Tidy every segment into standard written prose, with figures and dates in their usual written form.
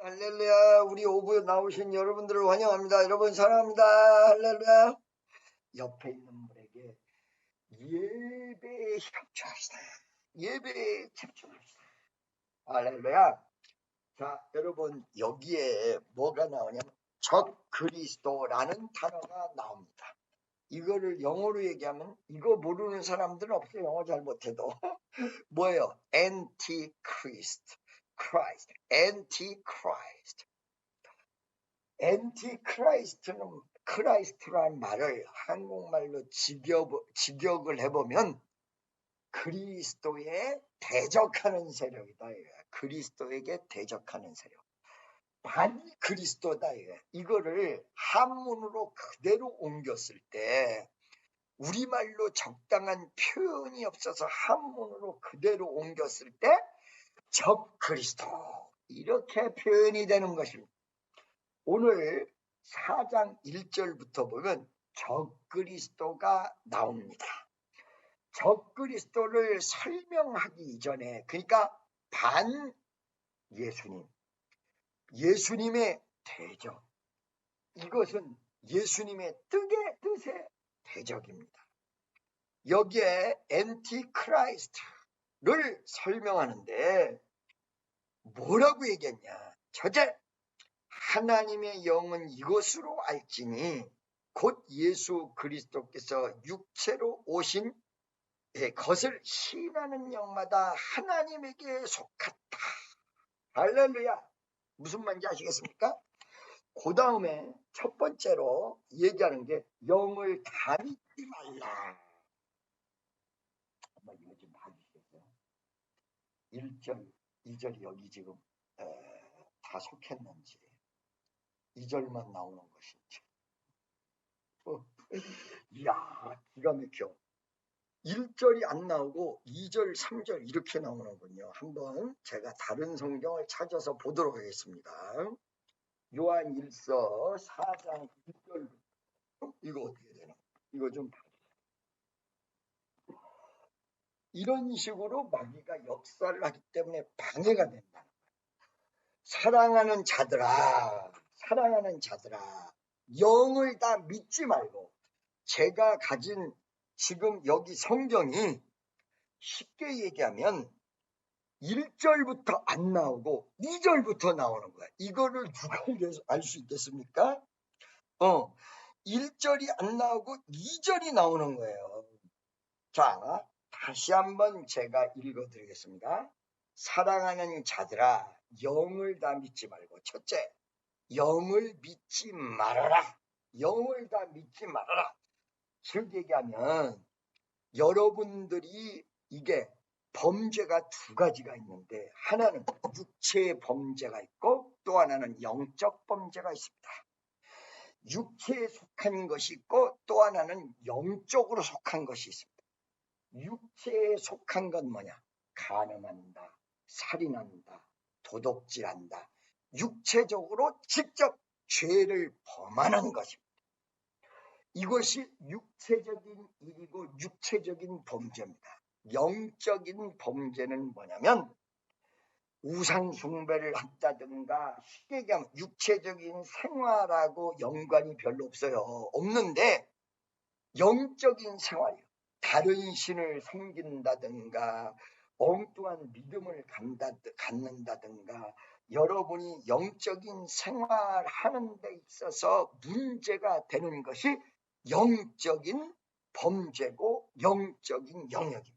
할렐루야. 우리 오후에 나오신 여러분들을 환영합니다. 여러분 사랑합니다. 할렐루야. 옆에 있는 분에게 예배에 협조합시다. 예배에 집중합시다. 할렐루야. 자, 여러분 여기에 뭐가 나오냐면 적 그리스도라는 단어가 나옵니다. 이거를 영어로 얘기하면 이거 모르는 사람들은 없어요. 영어 잘 못해도. 뭐예요? Antichrist. Christ. Antichrist. 엔티크라이스트는 크라이스트라는 말을 한국말로 직역을 해보면 그리스도에 대적하는 세력이다. 그리스도에게 대적하는 세력. 반 그리스도다. 이거를 한문으로 그대로 옮겼을 때 우리말로 적당한 표현이 없어서 한문으로 그대로 옮겼을 때 적 그리스도 이렇게 표현이 되는 것입니다. 오늘 4장 1절부터 보면 적그리스도가 나옵니다. 적그리스도를 설명하기 이전에 그러니까 반 예수님, 예수님의 대적, 이것은 예수님의 뜻의 대적입니다. 여기에 엔티크라이스트를 설명하는데 뭐라고 얘기했냐? 첫째, 하나님의 영은 이것으로 알지니 곧 예수 그리스도께서 육체로 오신 것을 시인하는 영마다 하나님에게 속았다. 할렐루야. 무슨 말인지 아시겠습니까? 그 다음에 첫 번째로 얘기하는 게 영을 다 믿지 말라. 한번 이거 좀 봐주시겠어요? 1절, 2절 여기 지금 다 속했는지 2절만 나오는 것인지. 이야, 기가 막혀. 1절이 안 나오고 2절, 3절 이렇게 나오는군요. 한번 제가 다른 성경을 찾아서 보도록 하겠습니다. 요한 1서 4장 1절. 이거 어떻게 되나? 이거 좀 봐주세요. 이런 식으로 마귀가 역사를 하기 때문에 방해가 된다. 사랑하는 자들아, 영을 다 믿지 말고 제가 가진 지금 여기 성경이 쉽게 얘기하면 1절부터 안 나오고 2절부터 나오는 거야. 이거를 누가 알 수 있겠습니까? 1절이 안 나오고 2절이 나오는 거예요. 자, 다시 한번 제가 읽어드리겠습니다. 사랑하는 자들아, 영을 다 믿지 말고 첫째, 영을 믿지 말아라. 영을 다 믿지 말아라. 즉 얘기하면 여러분들이 이게 범죄가 두 가지가 있는데 하나는 육체의 범죄가 있고 또 하나는 영적 범죄가 있습니다. 육체에 속한 것이 있고 또 하나는 영적으로 속한 것이 있습니다. 육체에 속한 건 뭐냐? 간음한다, 살인한다, 도둑질한다. 육체적으로 직접 죄를 범하는 것입니다. 이것이 육체적인 일이고 육체적인 범죄입니다. 영적인 범죄는 뭐냐면 우상 숭배를 한다든가 쉽게 얘기하면 육체적인 생활하고 연관이 별로 없어요. 없는데 영적인 생활이요. 다른 신을 섬긴다든가 엉뚱한 믿음을 갖는다든가 여러분이 영적인 생활하는 데 있어서 문제가 되는 것이 영적인 범죄고 영적인 영역입니다.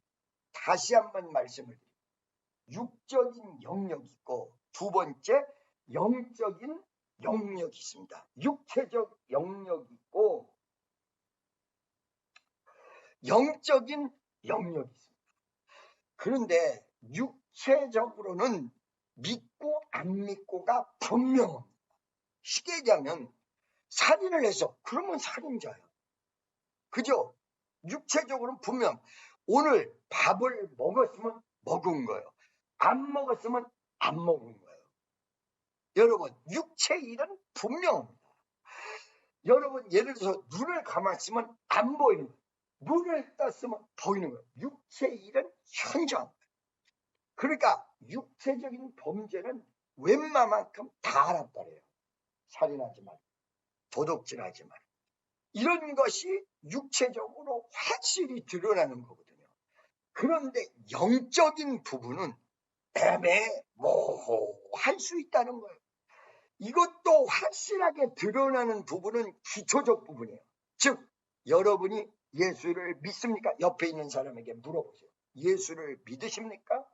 다시 한번 말씀을 드립니다. 육적인 영역이 있고 두 번째 영적인 영역이 있습니다. 육체적 영역이 있고 영적인 영역이 있습니다. 그런데 육체적으로는 믿고 안 믿고가 분명합니다. 쉽게 얘기하면 살인을 해서 그러면 살인자예요. 그죠? 육체적으로는 분명. 오늘 밥을 먹었으면 먹은 거예요. 안 먹었으면 안 먹은 거예요. 여러분 육체 일은 분명합니다. 여러분 예를 들어서 눈을 감았으면 안 보이는 거예요. 눈을 떴으면 보이는 거예요. 육체 일은 현저한 거예요. 그러니까 육체적인 범죄는 웬만큼 다 하란 말이에요. 살인하지 말고, 도둑질하지 말고. 이런 것이 육체적으로 확실히 드러나는 거거든요. 그런데 영적인 부분은 애매모호할 수 있다는 거예요. 이것도 확실하게 드러나는 부분은 기초적 부분이에요. 즉, 여러분이 예수를 믿습니까? 옆에 있는 사람에게 물어보세요. 예수를 믿으십니까?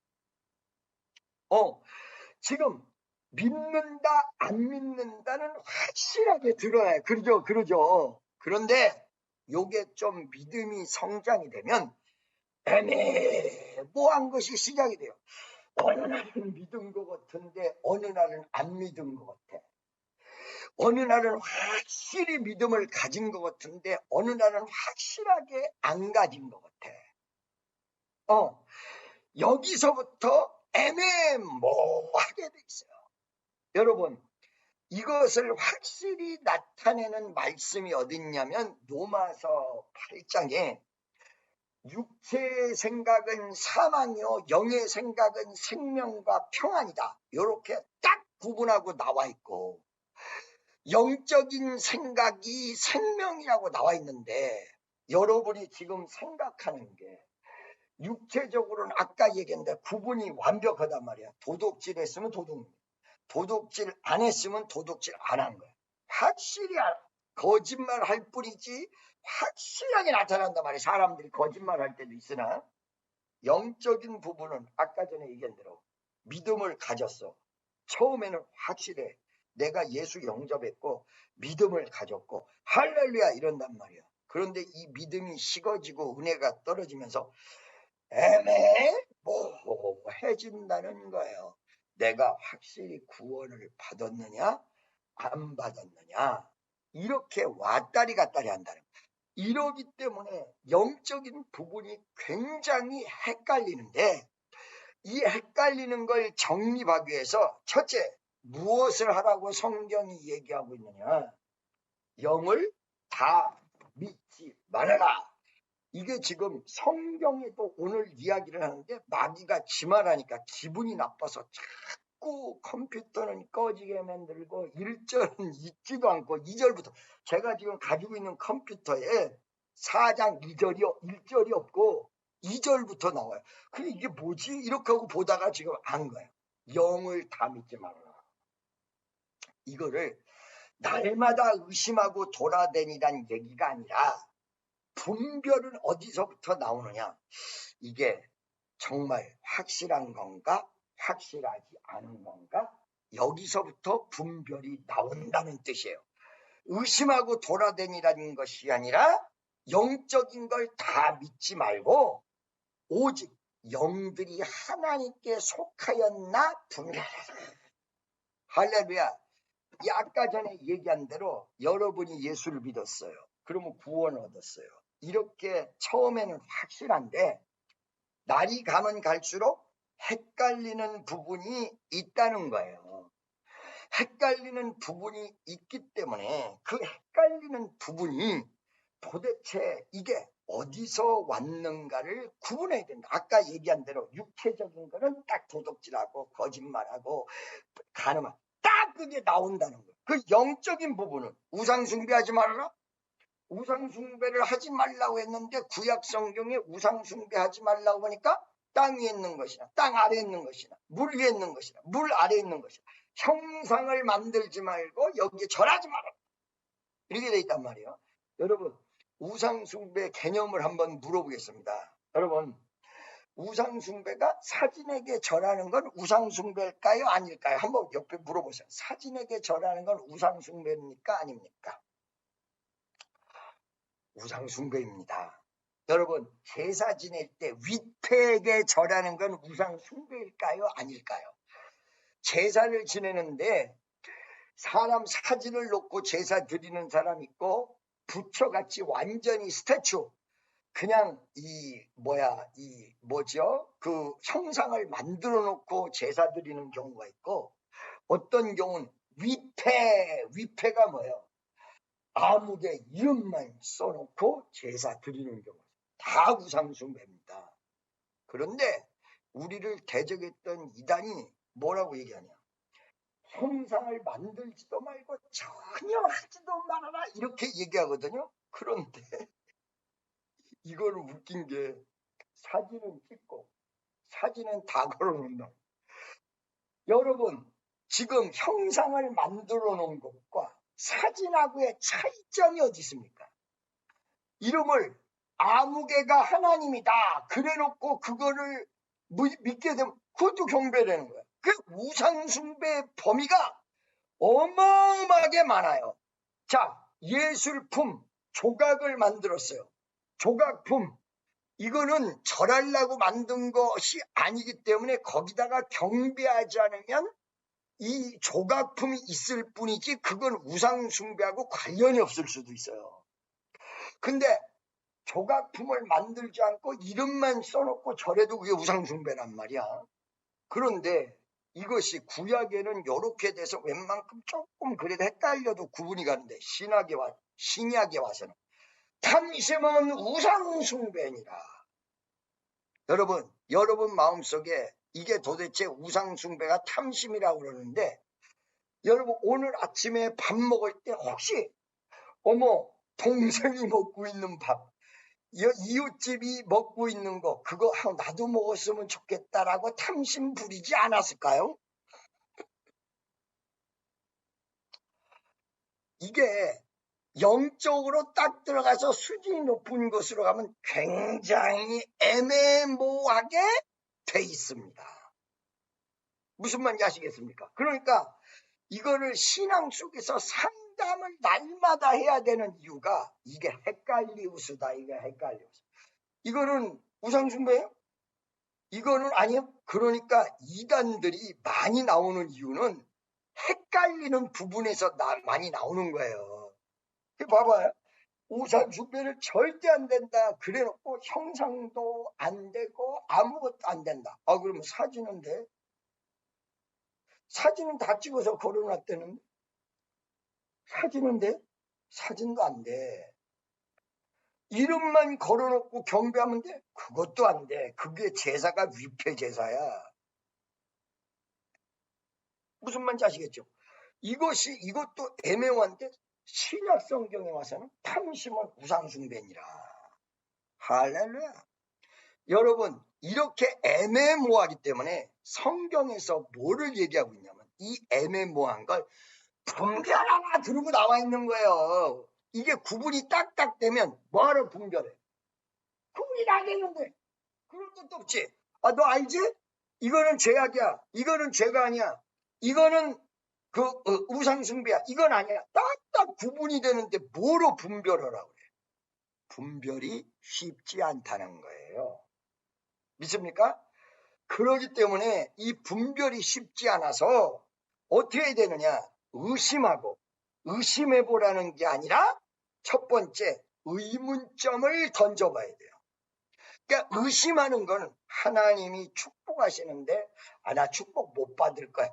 지금 믿는다, 안 믿는다는 확실하게 드러나요. 그러죠. 그런데 요게 좀 믿음이 성장이 되면 애매모호한 것이 시작이 돼요. 어느 날은 믿은 것 같은데 어느 날은 안 믿은 것 같아. 어느 날은 확실히 믿음을 가진 것 같은데 어느 날은 확실하게 안 가진 것 같아. 여기서부터 애매모호하게 돼 있어요. 여러분, 이것을 확실히 나타내는 말씀이 어디 있냐면 로마서 8장에 육체의 생각은 사망이요 영의 생각은 생명과 평안이다. 이렇게 딱 구분하고 나와 있고, 영적인 생각이 생명이라고 나와 있는데, 여러분이 지금 생각하는 게 육체적으로는 아까 얘기했는데 구분이 완벽하단 말이야. 도둑질 했으면 도둑질 안 했으면 도둑질 안 한 거야. 확실히 알아. 거짓말 할 뿐이지 확실하게 나타난단 말이야. 사람들이 거짓말 할 때도 있으나, 영적인 부분은 아까 전에 얘기한 대로 믿음을 가졌어. 처음에는 확실해. 내가 예수 영접했고 믿음을 가졌고 할렐루야 이런단 말이야. 그런데 이 믿음이 식어지고 은혜가 떨어지면서 애매모호해진다는 거예요. 내가 확실히 구원을 받았느냐 안 받았느냐, 이렇게 왔다리 갔다리 한다는 거예요. 이러기 때문에 영적인 부분이 굉장히 헷갈리는데, 이 헷갈리는 걸 정립하기 위해서 첫째, 무엇을 하라고 성경이 얘기하고 있느냐? 영을 다 믿지 말아라. 이게 지금 성경에도 오늘 이야기를 하는데 마귀가 지말하니까 기분이 나빠서 자꾸 컴퓨터는 꺼지게 만들고 1절은 읽지도 않고 2절부터, 제가 지금 가지고 있는 컴퓨터에 4장 1절이 없고 2절부터 나와요. 근데 이게 뭐지? 이렇게 하고 보다가 지금 안 거예요. 영을 다 믿지 말아라. 이거를 날마다 의심하고 돌아다니란 얘기가 아니라 분별은 어디서부터 나오느냐? 이게 정말 확실한 건가? 확실하지 않은 건가? 여기서부터 분별이 나온다는 뜻이에요. 의심하고 돌아다니라는 것이 아니라 영적인 걸 다 믿지 말고 오직 영들이 하나님께 속하였나 분별하라. 할렐루야. 이 아까 전에 얘기한 대로 여러분이 예수를 믿었어요. 그러면 구원을 얻었어요. 이렇게 처음에는 확실한데 날이 가면 갈수록 헷갈리는 부분이 있다는 거예요. 헷갈리는 부분이 있기 때문에 그 헷갈리는 부분이 도대체 이게 어디서 왔는가를 구분해야 된다. 아까 얘기한 대로 육체적인 거는 딱 도둑질하고 거짓말하고 가늠하고 딱 그게 나온다는 거예요. 그 영적인 부분은 우상숭배하지 말아라. 우상숭배를 하지 말라고 했는데 구약 성경에 우상숭배하지 말라고 하니까 땅 위에 있는 것이나 땅 아래에 있는 것이나 물 위에 있는 것이나 물 아래에 있는 것이나 형상을 만들지 말고 여기에 절하지 마라. 이렇게 돼 있단 말이에요. 여러분, 우상숭배 개념을 한번 물어보겠습니다. 여러분, 우상숭배가 사진에게 절하는 건 우상숭배일까요? 아닐까요? 한번 옆에 물어보세요. 사진에게 절하는 건 우상숭배입니까? 아닙니까? 우상숭배입니다. 여러분, 제사 지낼 때 위패에게 절하는 건 우상숭배일까요? 아닐까요? 제사를 지내는데 사람 사진을 놓고 제사 드리는 사람 있고, 부처같이 완전히 스태츄, 그냥 그 형상을 만들어 놓고 제사 드리는 경우가 있고, 어떤 경우는 위패가 뭐예요? 아무개 이름만 써놓고 제사 드리는 경우, 다 우상숭배입니다. 그런데 우리를 대적했던 이단이 뭐라고 얘기하냐? 형상을 만들지도 말고 전혀 하지도 말아라 이렇게 얘기하거든요. 그런데 이걸 웃긴 게 사진은 찍고 사진은 다 걸어놓는다. 여러분 지금 형상을 만들어 놓은 것과 사진하고의 차이점이 어디 있습니까? 이름을 아무개가 하나님이다 그래놓고 그거를 믿게 되면 그것도 경배되는 거야. 그 우상숭배의 범위가 어마어마하게 많아요. 자, 예술품 조각을 만들었어요. 조각품 이거는 절하려고 만든 것이 아니기 때문에 거기다가 경배하지 않으면 이 조각품이 있을 뿐이지 그건 우상숭배하고 관련이 없을 수도 있어요. 근데 조각품을 만들지 않고 이름만 써놓고 절해도 그게 우상숭배란 말이야. 그런데 이것이 구약에는 이렇게 돼서 웬만큼 조금 그래도 헷갈려도 구분이 가는데 신약에 와서는 탐심은 우상숭배니라. 여러분 마음속에 이게 도대체 우상숭배가 탐심이라고 그러는데 여러분 오늘 아침에 밥 먹을 때 혹시 어머 동생이 먹고 있는 밥 이웃집이 먹고 있는 거 그거 나도 먹었으면 좋겠다라고 탐심 부리지 않았을까요? 이게 영적으로 딱 들어가서 수준이 높은 곳으로 가면 굉장히 애매모호하게 돼 있습니다. 무슨 말인지 아시겠습니까? 그러니까 이거를 신앙 속에서 상담을 날마다 해야 되는 이유가 이게 헷갈리우스다. 이게 헷갈리우스. 이거는 우상숭배예요? 이거는 아니요. 그러니까 이단들이 많이 나오는 이유는 헷갈리는 부분에서 많이 나오는 거예요. 봐봐요. 우상숭배를 절대 안 된다. 그래놓고 형상도 안 되고 아무것도 안 된다. 그러면 사진은 돼? 사진은 다 찍어서 걸어놨다는데 사진은 돼? 사진도 안 돼. 이름만 걸어놓고 경배하면 돼? 그것도 안 돼. 그게 제사가 위패 제사야. 무슨 말인지 아시겠죠? 이것도 애매한데 신약 성경에 와서는 탐심은 우상숭배니라. 할렐루야. 여러분 이렇게 애매모호하기 때문에 성경에서 뭐를 얘기하고 있냐면 이 애매모호한 걸 분별하라 들고 나와 있는 거예요. 이게 구분이 딱딱 되면 뭐하러 분별해? 구분이 다 되는데 그럴 것도 없지. 너 알지? 이거는 죄악이야. 이거는 죄가 아니야. 이거는 우상숭배야. 이건 아니야. 딱딱 구분이 되는데 뭐로 분별하라고 그래? 분별이 쉽지 않다는 거예요. 믿습니까? 그러기 때문에 이 분별이 쉽지 않아서 어떻게 해야 되느냐? 의심해보라는 게 아니라 첫 번째 의문점을 던져봐야 돼요. 그러니까 의심하는 건 하나님이 축복하시는데 나 축복 못 받을 거야.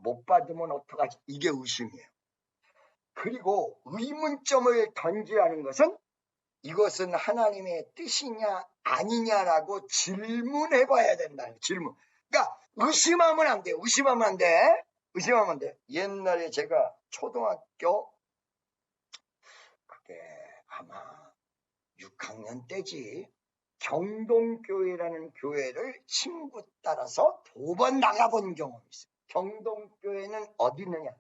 못 받으면 어떡하지? 이게 의심이에요. 그리고 의문점을 던지라는 것은 이것은 하나님의 뜻이냐 아니냐라고 질문해봐야 된다는 질문. 그러니까 의심하면 안 돼. 의심하면 안 돼. 옛날에 제가 초등학교 그게 아마 6학년 때지. 경동교회라는 교회를 친구 따라서 2번 나가본 경험이 있어요. 경동교회는 어디 있느냐?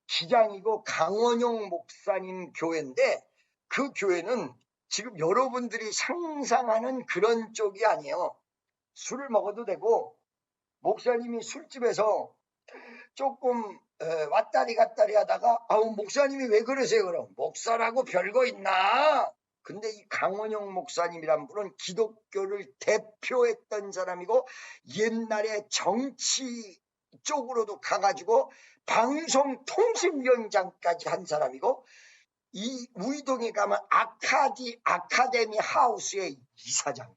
기장이고 강원용 목사님 교회인데 그 교회는 지금 여러분들이 상상하는 그런 쪽이 아니에요. 술을 먹어도 되고 목사님이 술집에서 조금 왔다리 갔다리 하다가 목사님이 왜 그러세요? 그럼 목사라고 별거 있나? 근데 이 강원영 목사님이란 분은 기독교를 대표했던 사람이고 옛날에 정치 쪽으로도 가가지고 방송통신위원장까지 한 사람이고 이 우이동에 가면 아카데미 하우스의 이사장.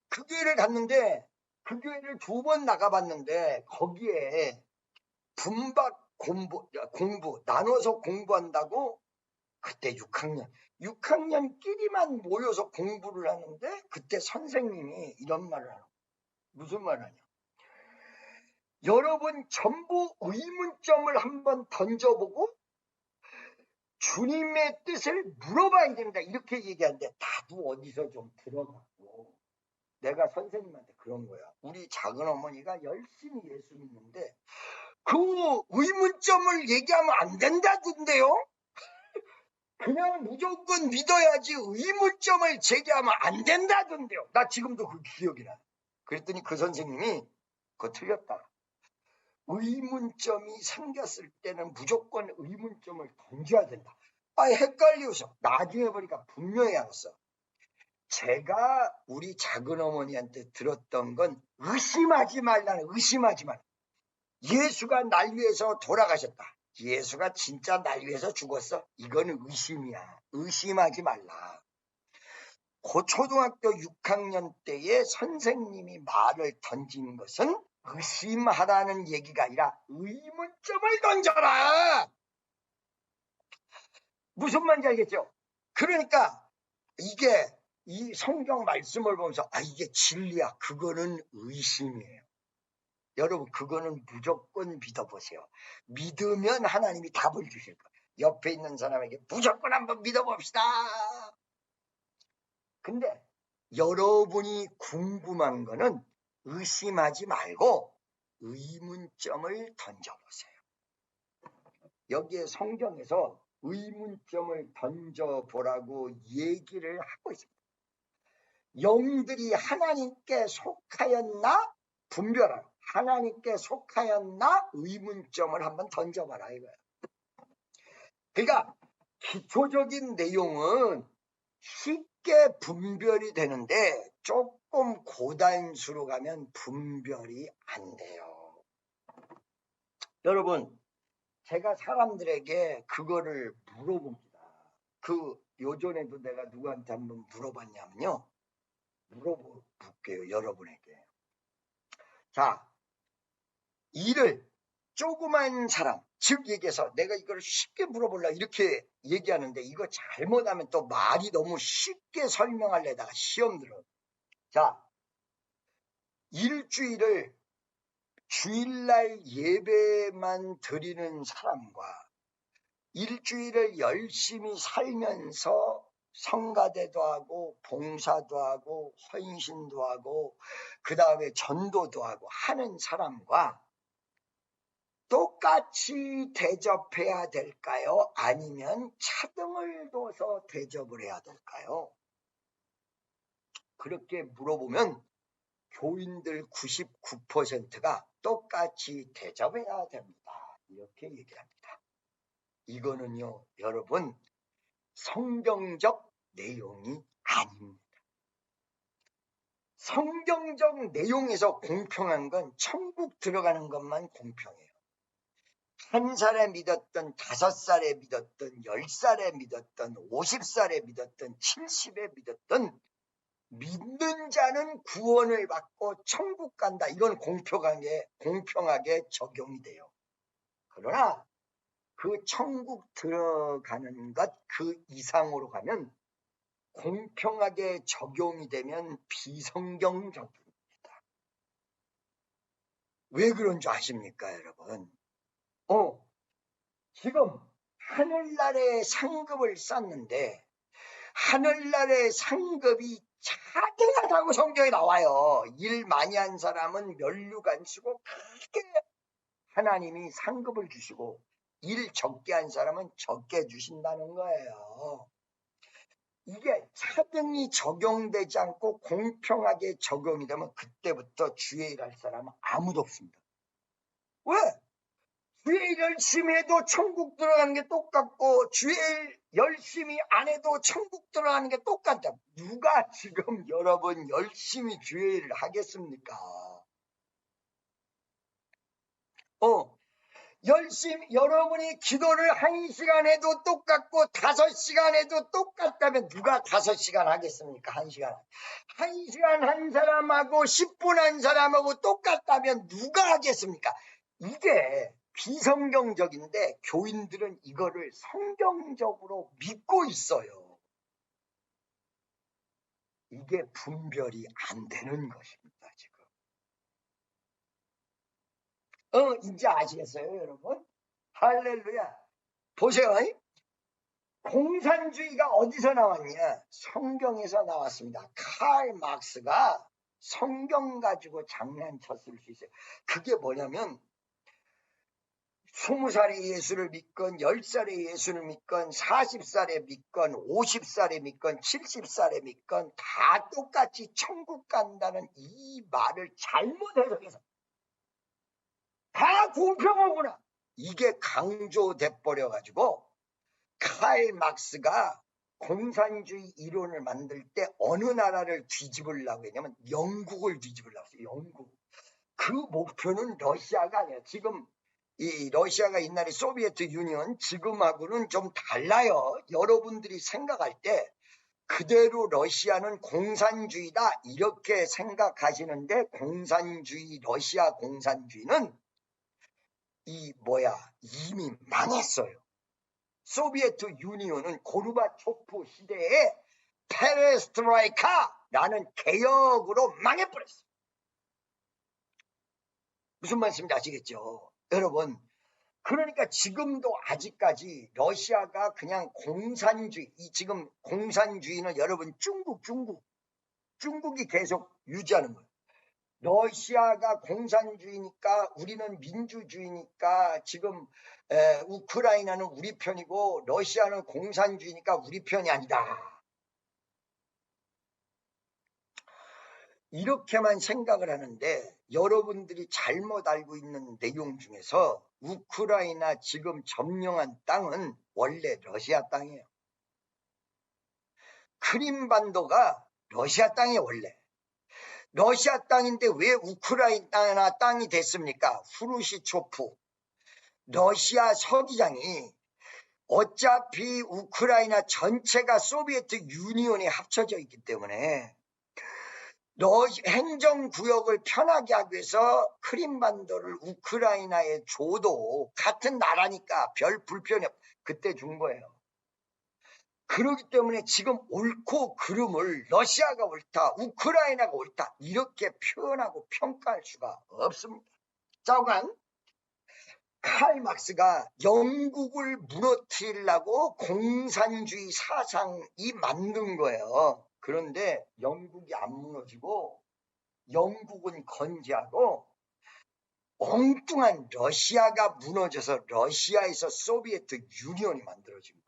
그 교회를 갔는데 그 교회를 2번 나가봤는데 거기에 분박 공부 나눠서 공부한다고 그때 6학년끼리만 모여서 공부를 하는데 그때 선생님이 이런 말을 하는 무슨 말 하냐? 여러분 전부 의문점을 한번 던져보고 주님의 뜻을 물어봐야 됩니다. 이렇게 얘기하는데 나도 어디서 좀 들어봤고 내가 선생님한테 그런 거야. 우리 작은 어머니가 열심히 예수 믿는데 그 의문점을 얘기하면 안 된다던데요. 그냥 무조건 믿어야지 의문점을 제기하면 안 된다던데요. 나 지금도 그 기억이 나. 그랬더니 그 선생님이 그거 틀렸다. 의문점이 생겼을 때는 무조건 의문점을 던져야 된다. 헷갈려서 나중에 보니까 분명히 알았어. 제가 우리 작은 어머니한테 들었던 건 의심하지 말라는, 의심하지 말라. 예수가 날 위해서 돌아가셨다. 예수가 진짜 날 위해서 죽었어? 이거는 의심이야. 의심하지 말라. 고초등학교 6학년 때에 선생님이 말을 던진 것은 의심하라는 얘기가 아니라 의문점을 던져라. 무슨 말인지 알겠죠? 그러니까 이게 이 성경 말씀을 보면서 이게 진리야. 그거는 의심이에요. 여러분 그거는 무조건 믿어보세요. 믿으면 하나님이 답을 주실 거예요. 옆에 있는 사람에게 무조건 한번 믿어봅시다. 근데 여러분이 궁금한 거는 의심하지 말고 의문점을 던져보세요. 여기에 성경에서 의문점을 던져보라고 얘기를 하고 있습니다. 영들이 하나님께 속하였나? 분별하라. 하나님께 속하였나? 의문점을 한번 던져봐라 이거야. 그러니까 기초적인 내용은 쉽게 분별이 되는데 조금 고단수로 가면 분별이 안 돼요. 여러분 제가 사람들에게 그거를 물어봅니다. 요전에도 내가 누구한테 한번 물어봤냐면요. 물어볼게요, 여러분에게. 자, 일을 조그만 사람, 즉 얘기해서 내가 이걸 쉽게 물어보려 이렇게 얘기하는데 이거 잘못하면 또 말이 너무 쉽게 설명하려다가 시험 들어. 자, 일주일을 주일날 예배만 드리는 사람과 일주일을 열심히 살면서 성가대도 하고 봉사도 하고 헌신도 하고 그 다음에 전도도 하고 하는 사람과 똑같이 대접해야 될까요? 아니면 차등을 둬서 대접을 해야 될까요? 그렇게 물어보면 교인들 99%가 똑같이 대접해야 됩니다. 이렇게 얘기합니다. 이거는요, 여러분, 성경적 내용이 아닙니다. 성경적 내용에서 공평한 건 천국 들어가는 것만 공평해요. 1살에 믿었던, 5살에 믿었던, 10살에 믿었던, 50살에 믿었던, 70에 믿었던 믿는 자는 구원을 받고 천국 간다. 이건 공평하게 적용이 돼요. 그러나 그 천국 들어가는 것 그 이상으로 가면 공평하게 적용이 되면 비성경적입니다. 왜 그런 줄 아십니까, 여러분? 지금 하늘나라에 상급을 쌓는데 하늘나라의 상급이 차대하다고 성경에 나와요. 일 많이 한 사람은 면류가 안 쓰고 크게 하나님이 상급을 주시고 일 적게 한 사람은 적게 주신다는 거예요. 이게 차등이 적용되지 않고 공평하게 적용이 되면 그때부터 주의 일할 사람은 아무도 없습니다. 왜? 주의 일 열심히 해도 천국 들어가는 게 똑같고 주의 일 열심히 안 해도 천국 들어가는 게 똑같다. 누가 지금 여러분 열심히 주의 일을 하겠습니까? 열심히 여러분이 기도를 1시간 해도 똑같고 5시간 해도 똑같다면 누가 5시간 하겠습니까? 1시간. 1시간 한 사람하고 10분 한 사람하고 똑같다면 누가 하겠습니까? 이게 비성경적인데 교인들은 이거를 성경적으로 믿고 있어요. 이게 분별이 안 되는 것입니다, 지금. 이제 아시겠어요, 여러분? 할렐루야. 보세요. 공산주의가 어디서 나왔냐? 성경에서 나왔습니다. 칼 막스가 성경 가지고 장난쳤을 수 있어요. 그게 뭐냐면 20살에 예수를 믿건 10살에 예수를 믿건 40살에 믿건 50살에 믿건 70살에 믿건 다 똑같이 천국 간다는 이 말을 잘못 해석해서 다 공평하구나. 이게 강조돼 버려가지고 칼 막스가 공산주의 이론을 만들 때 어느 나라를 뒤집으려고 했냐면 영국을 뒤집으려고 했어요. 영국. 그 목표는 러시아가 아니야. 지금 이 러시아가 옛날에 소비에트 유니언 지금하고는 좀 달라요. 여러분들이 생각할 때 그대로 러시아는 공산주의다 이렇게 생각하시는데 공산주의 러시아 공산주의는 이미 망했어요. 소비에트 유니언은 고르바초프 시대에 페레스트로이카라는 개혁으로 망해버렸어요. 무슨 말씀인지 아시겠죠? 여러분, 그러니까 지금도 아직까지 러시아가 그냥 공산주의, 지금 공산주의는 여러분 중국이 계속 유지하는 거예요. 러시아가 공산주의니까 우리는 민주주의니까 지금 우크라이나는 우리 편이고 러시아는 공산주의니까 우리 편이 아니다. 이렇게만 생각을 하는데 여러분들이 잘못 알고 있는 내용 중에서 우크라이나 지금 점령한 땅은 원래 러시아 땅이에요. 크림반도가 러시아 땅이에요. 원래. 러시아 땅인데 왜 우크라이나 땅이 됐습니까? 후르시초프 러시아 서기장이 어차피 우크라이나 전체가 소비에트 유니온에 합쳐져 있기 때문에 행정구역을 편하게 하기 위해서 크림반도를 우크라이나에 줘도 같은 나라니까 별 불편이 없. 그때 준 거예요. 그렇기 때문에 지금 옳고 그름을 러시아가 옳다, 우크라이나가 옳다 이렇게 표현하고 평가할 수가 없습니다. 자오간 칼 막스가 영국을 무너뜨리려고 공산주의 사상이 만든 거예요. 그런데 영국이 안 무너지고 영국은 건재하고 엉뚱한 러시아가 무너져서 러시아에서 소비에트 유니온이 만들어진 거예요.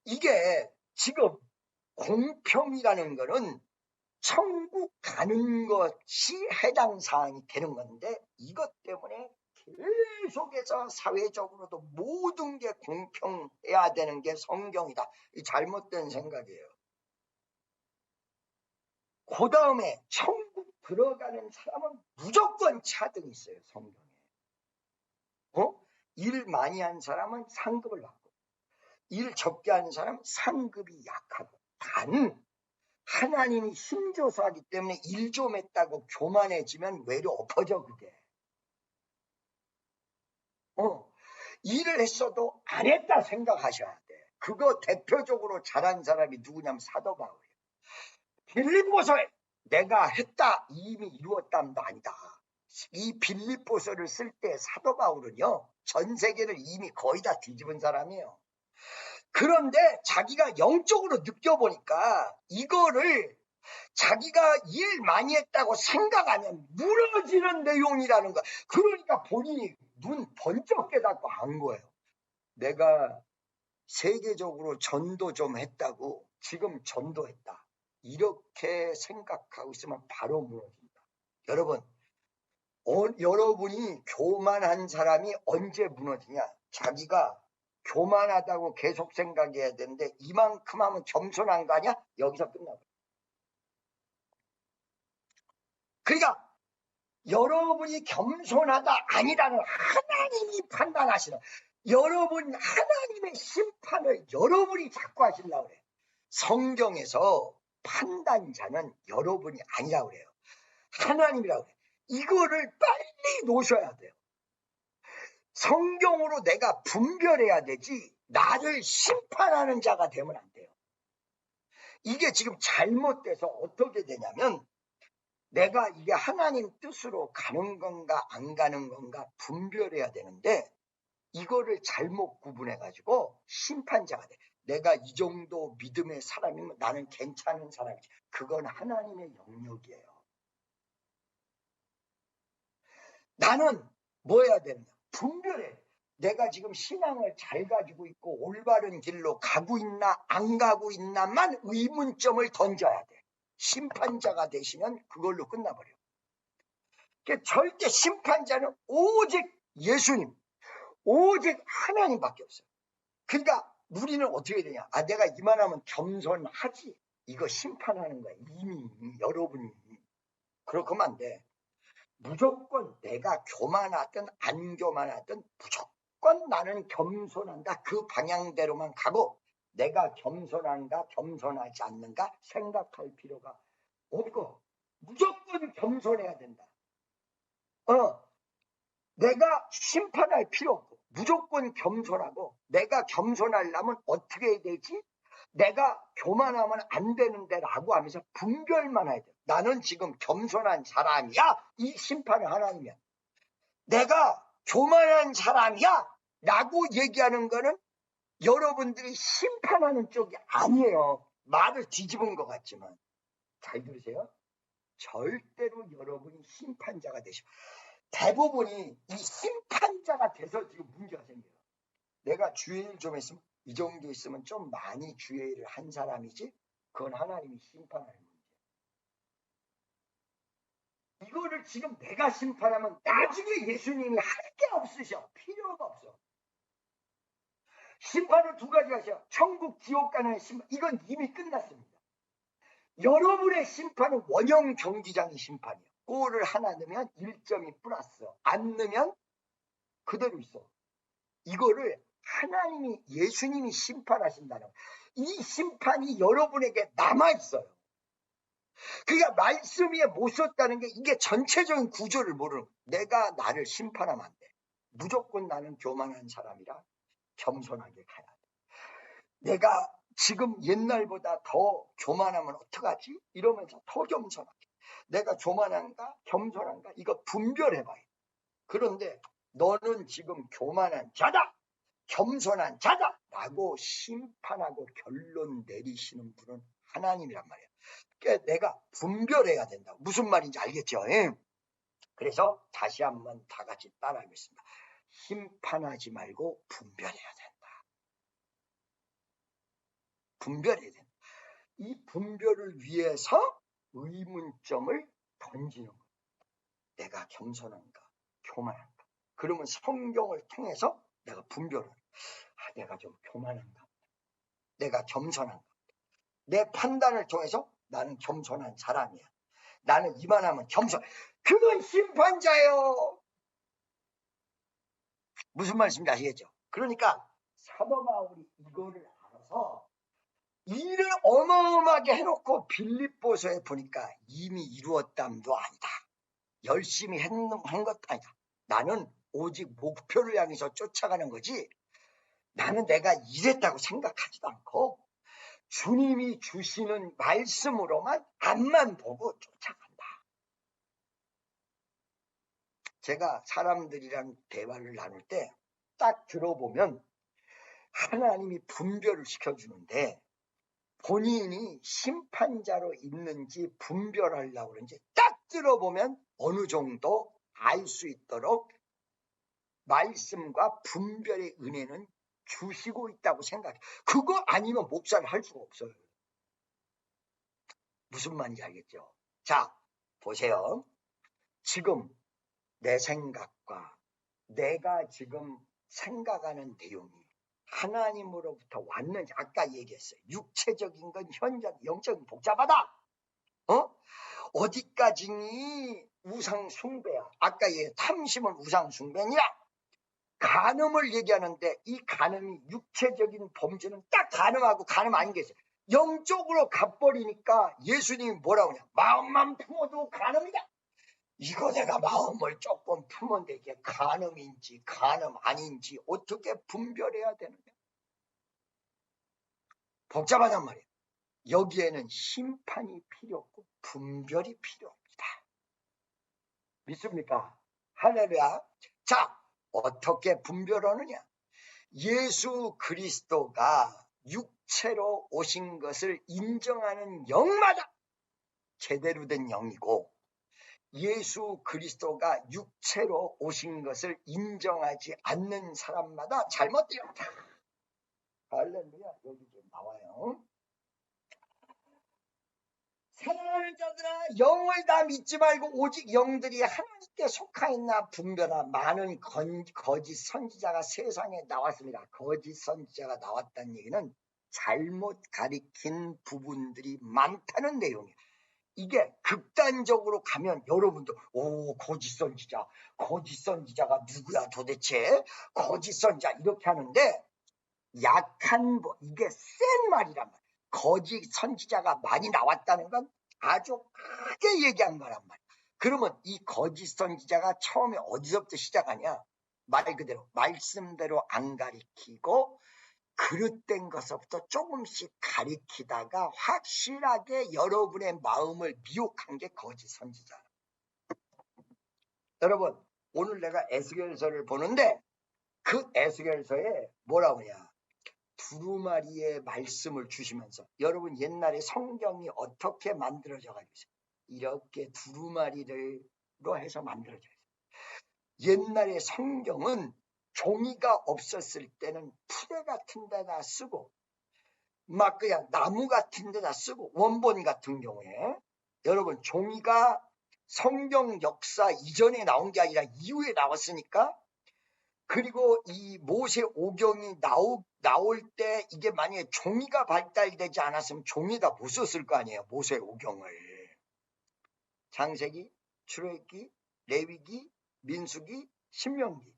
이게 지금 공평이라는 거는 천국 가는 것이 해당 사항이 되는 건데 이것 때문에 계속해서 사회적으로도 모든 게 공평해야 되는 게 성경이다. 이 잘못된 생각이에요. 그 다음에 천국 들어가는 사람은 무조건 차등이 있어요. 성경에. 일 많이 한 사람은 상급을 받고 일 적게 하는 사람은 상급이 약하고 단 하나님이 힘줘서 하기 때문에 일 좀 했다고 교만해지면 외로 엎어져 그게. 일을 했어도 안 했다 생각하셔야 돼. 그거 대표적으로 잘한 사람이 누구냐면 사도 바울이에요. 빌립보서에 내가 했다 이미 이루었다도 아니다. 이 빌립보서를 쓸 때 사도 바울은요 전 세계를 이미 거의 다 뒤집은 사람이에요. 그런데 자기가 영적으로 느껴보니까 이거를 자기가 일 많이 했다고 생각하면 무너지는 내용이라는 거야. 그러니까 본인이 눈 번쩍 깨닫고 한 거예요. 내가 세계적으로 전도 좀 했다고 지금 전도했다. 이렇게 생각하고 있으면 바로 무너진다. 여러분, 여러분이 교만한 사람이 언제 무너지냐? 자기가 교만하다고 계속 생각해야 되는데 이만큼 하면 겸손한 거 아니야? 여기서 끝나버려. 그러니까 여러분이 겸손하다 아니다는 하나님이 판단하시는 여러분 하나님의 심판을 여러분이 자꾸 하시려고 그래요. 성경에서 판단자는 여러분이 아니라고 그래요. 하나님이라고 그래요. 이거를 빨리 놓으셔야 돼요. 성경으로 내가 분별해야 되지 나를 심판하는 자가 되면 안 돼요. 이게 지금 잘못돼서 어떻게 되냐면 내가 이게 하나님 뜻으로 가는 건가 안 가는 건가 분별해야 되는데 이거를 잘못 구분해가지고 심판자가 돼. 내가 이 정도 믿음의 사람이면 나는 괜찮은 사람이지. 그건 하나님의 영역이에요. 나는 뭐 해야 되느냐? 분별해. 내가 지금 신앙을 잘 가지고 있고 올바른 길로 가고 있나 안 가고 있나만 의문점을 던져야 돼. 심판자가 되시면 그걸로 끝나버려. 그러니까 절대 심판자는 오직 예수님, 오직 하나님밖에 없어요. 그러니까 우리는 어떻게 되냐? 아, 내가 이만하면 겸손하지. 이거 심판하는 거야. 이미 여러분이. 그렇게만 안 돼. 무조건 내가 교만하든 안 교만하든 무조건 나는 겸손한다. 그 방향대로만 가고 내가 겸손한가 겸손하지 않는가 생각할 필요가 없고 무조건 겸손해야 된다. 내가 심판할 필요 없고 무조건 겸손하고 내가 겸손하려면 어떻게 해야 되지? 내가 교만하면 안 되는데 라고 하면서 분별만 해야 돼. 나는 지금 겸손한 사람이야. 이 심판을 하나님이야. 내가 교만한 사람이야 라고 얘기하는 거는 여러분들이 심판하는 쪽이 아니에요. 말을 뒤집은 것 같지만 잘 들으세요. 절대로 여러분이 심판자가 되시고 대부분이 이 심판자가 돼서 지금 문제가 생겨요. 내가 주의를 좀 했으면 이 정도 있으면 좀 많이 주의를 한 사람이지 그건 하나님이 심판하는 문제예요. 이거를 지금 내가 심판하면 나중에 예수님이 할 게 없으셔. 필요가 없어. 심판을 두 가지 하셔. 천국 지옥 가는 심판. 이건 이미 끝났습니다. 여러분의 심판은 원형 경기장의 심판이에요. 골을 하나 넣으면 1점이 플러스. 안 넣으면 그대로 있어. 이거를 하나님이 예수님이 심판하신다는 이 심판이 여러분에게 남아있어요. 그러니까 말씀 위에 못 섰다는 게 이게 전체적인 구조를 모르는 거예요. 내가 나를 심판하면 안 돼. 무조건 나는 교만한 사람이라 겸손하게 가야 돼. 내가 지금 옛날보다 더 교만하면 어떡하지? 이러면서 더 겸손하게. 내가 교만한가 겸손한가 이거 분별해봐야 돼. 그런데 너는 지금 교만한 자다. 겸손한 자다 라고 심판하고 결론 내리시는 분은 하나님이란 말이에요. 그러니까 내가 분별해야 된다. 무슨 말인지 알겠죠? 그래서 다시 한번 다 같이 따라하겠습니다. 심판하지 말고 분별해야 된다. 분별해야 된다. 이 분별을 위해서 의문점을 던지는 거예요. 내가 겸손한가 교만한가. 그러면 성경을 통해서 내가 분별을 내가 좀 교만한가 내가 겸손한가 내 판단을 통해서 나는 겸손한 사람이야. 나는 이만하면 겸손. 그건 심판자예요. 무슨 말씀인지 아시겠죠? 그러니까 사도 바울이 이거를 알아서 일을 어마어마하게 해놓고 빌립보서에 보니까 이미 이루었담도 아니다. 열심히 한 것도 아니다. 나는 오직 목표를 향해서 쫓아가는 거지 나는 내가 이랬다고 생각하지도 않고 주님이 주시는 말씀으로만 앞만 보고 쫓아간다. 제가 사람들이랑 대화를 나눌 때 딱 들어보면 하나님이 분별을 시켜주는데 본인이 심판자로 있는지 분별하려고 그런지 딱 들어보면 어느 정도 알 수 있도록 말씀과 분별의 은혜는 주시고 있다고 생각해. 그거 아니면 목사를 할 수가 없어요. 무슨 말인지 알겠죠? 자, 보세요. 지금 내 생각과 내가 지금 생각하는 내용이 하나님으로부터 왔는지 아까 얘기했어요. 육체적인 건 현장, 영적인 복잡하다. 어디까지니 우상 숭배야. 아까 탐심은 우상 숭배냐? 간음을 얘기하는데 이 간음이 육체적인 범죄는 딱 간음하고 간음 아닌 게 있어요. 영적으로 가버리니까 예수님이 뭐라고 하냐? 마음만 품어도 간음이다. 이거 내가 마음을 조금 품었는데 이게 간음인지 간음 아닌지 어떻게 분별해야 되는데? 복잡하단 말이에요. 여기에는 심판이 필요 없고 분별이 필요합니다. 믿습니까? 할렐루야. 자, 어떻게 분별하느냐? 예수 그리스도가 육체로 오신 것을 인정하는 영마다 제대로 된 영이고, 예수 그리스도가 육체로 오신 것을 인정하지 않는 사람마다 잘못되었다. 할렐루야. 여기 좀 나와요. 사랑하는 자들아, 영을 다 믿지 말고 오직 영들이 하나님께 속하였나 분별하. 많은 거짓 선지자가 세상에 나왔습니다. 거짓 선지자가 나왔다는 얘기는 잘못 가리킨 부분들이 많다는 내용이에요. 이게 극단적으로 가면 여러분도 거짓 선지자가 누구야 도대체? 거짓 선지자 이렇게 하는데, 이게 센 말이란 말이야. 거짓 선지자가 많이 나왔다는 건 아주 크게 얘기한 거란 말이야. 그러면 이 거짓 선지자가 처음에 어디서부터 시작하냐? 말 그대로 말씀대로 안 가리키고 그릇된 것부터 조금씩 가리키다가 확실하게 여러분의 마음을 미혹한 게 거짓 선지자. 여러분, 오늘 내가 에스겔서를 보는데 그 에스겔서에 뭐라고 하냐? 두루마리의 말씀을 주시면서, 여러분 옛날에 성경이 어떻게 만들어져 가지고 이렇게 두루마리로 해서 만들어져 있어요. 옛날에 성경은 종이가 없었을 때는 푸대 같은 데다 쓰고 막 그냥 나무 같은 데다 쓰고, 원본 같은 경우에 여러분 종이가 성경 역사 이전에 나온 게 아니라 이후에 나왔으니까, 그리고 이 모세 오경이 나올 때 이게 만약에 종이가 발달되지 않았으면 종이다 못 썼을 거 아니에요. 모세 오경을. 창세기, 출애굽기, 레위기, 민수기, 신명기,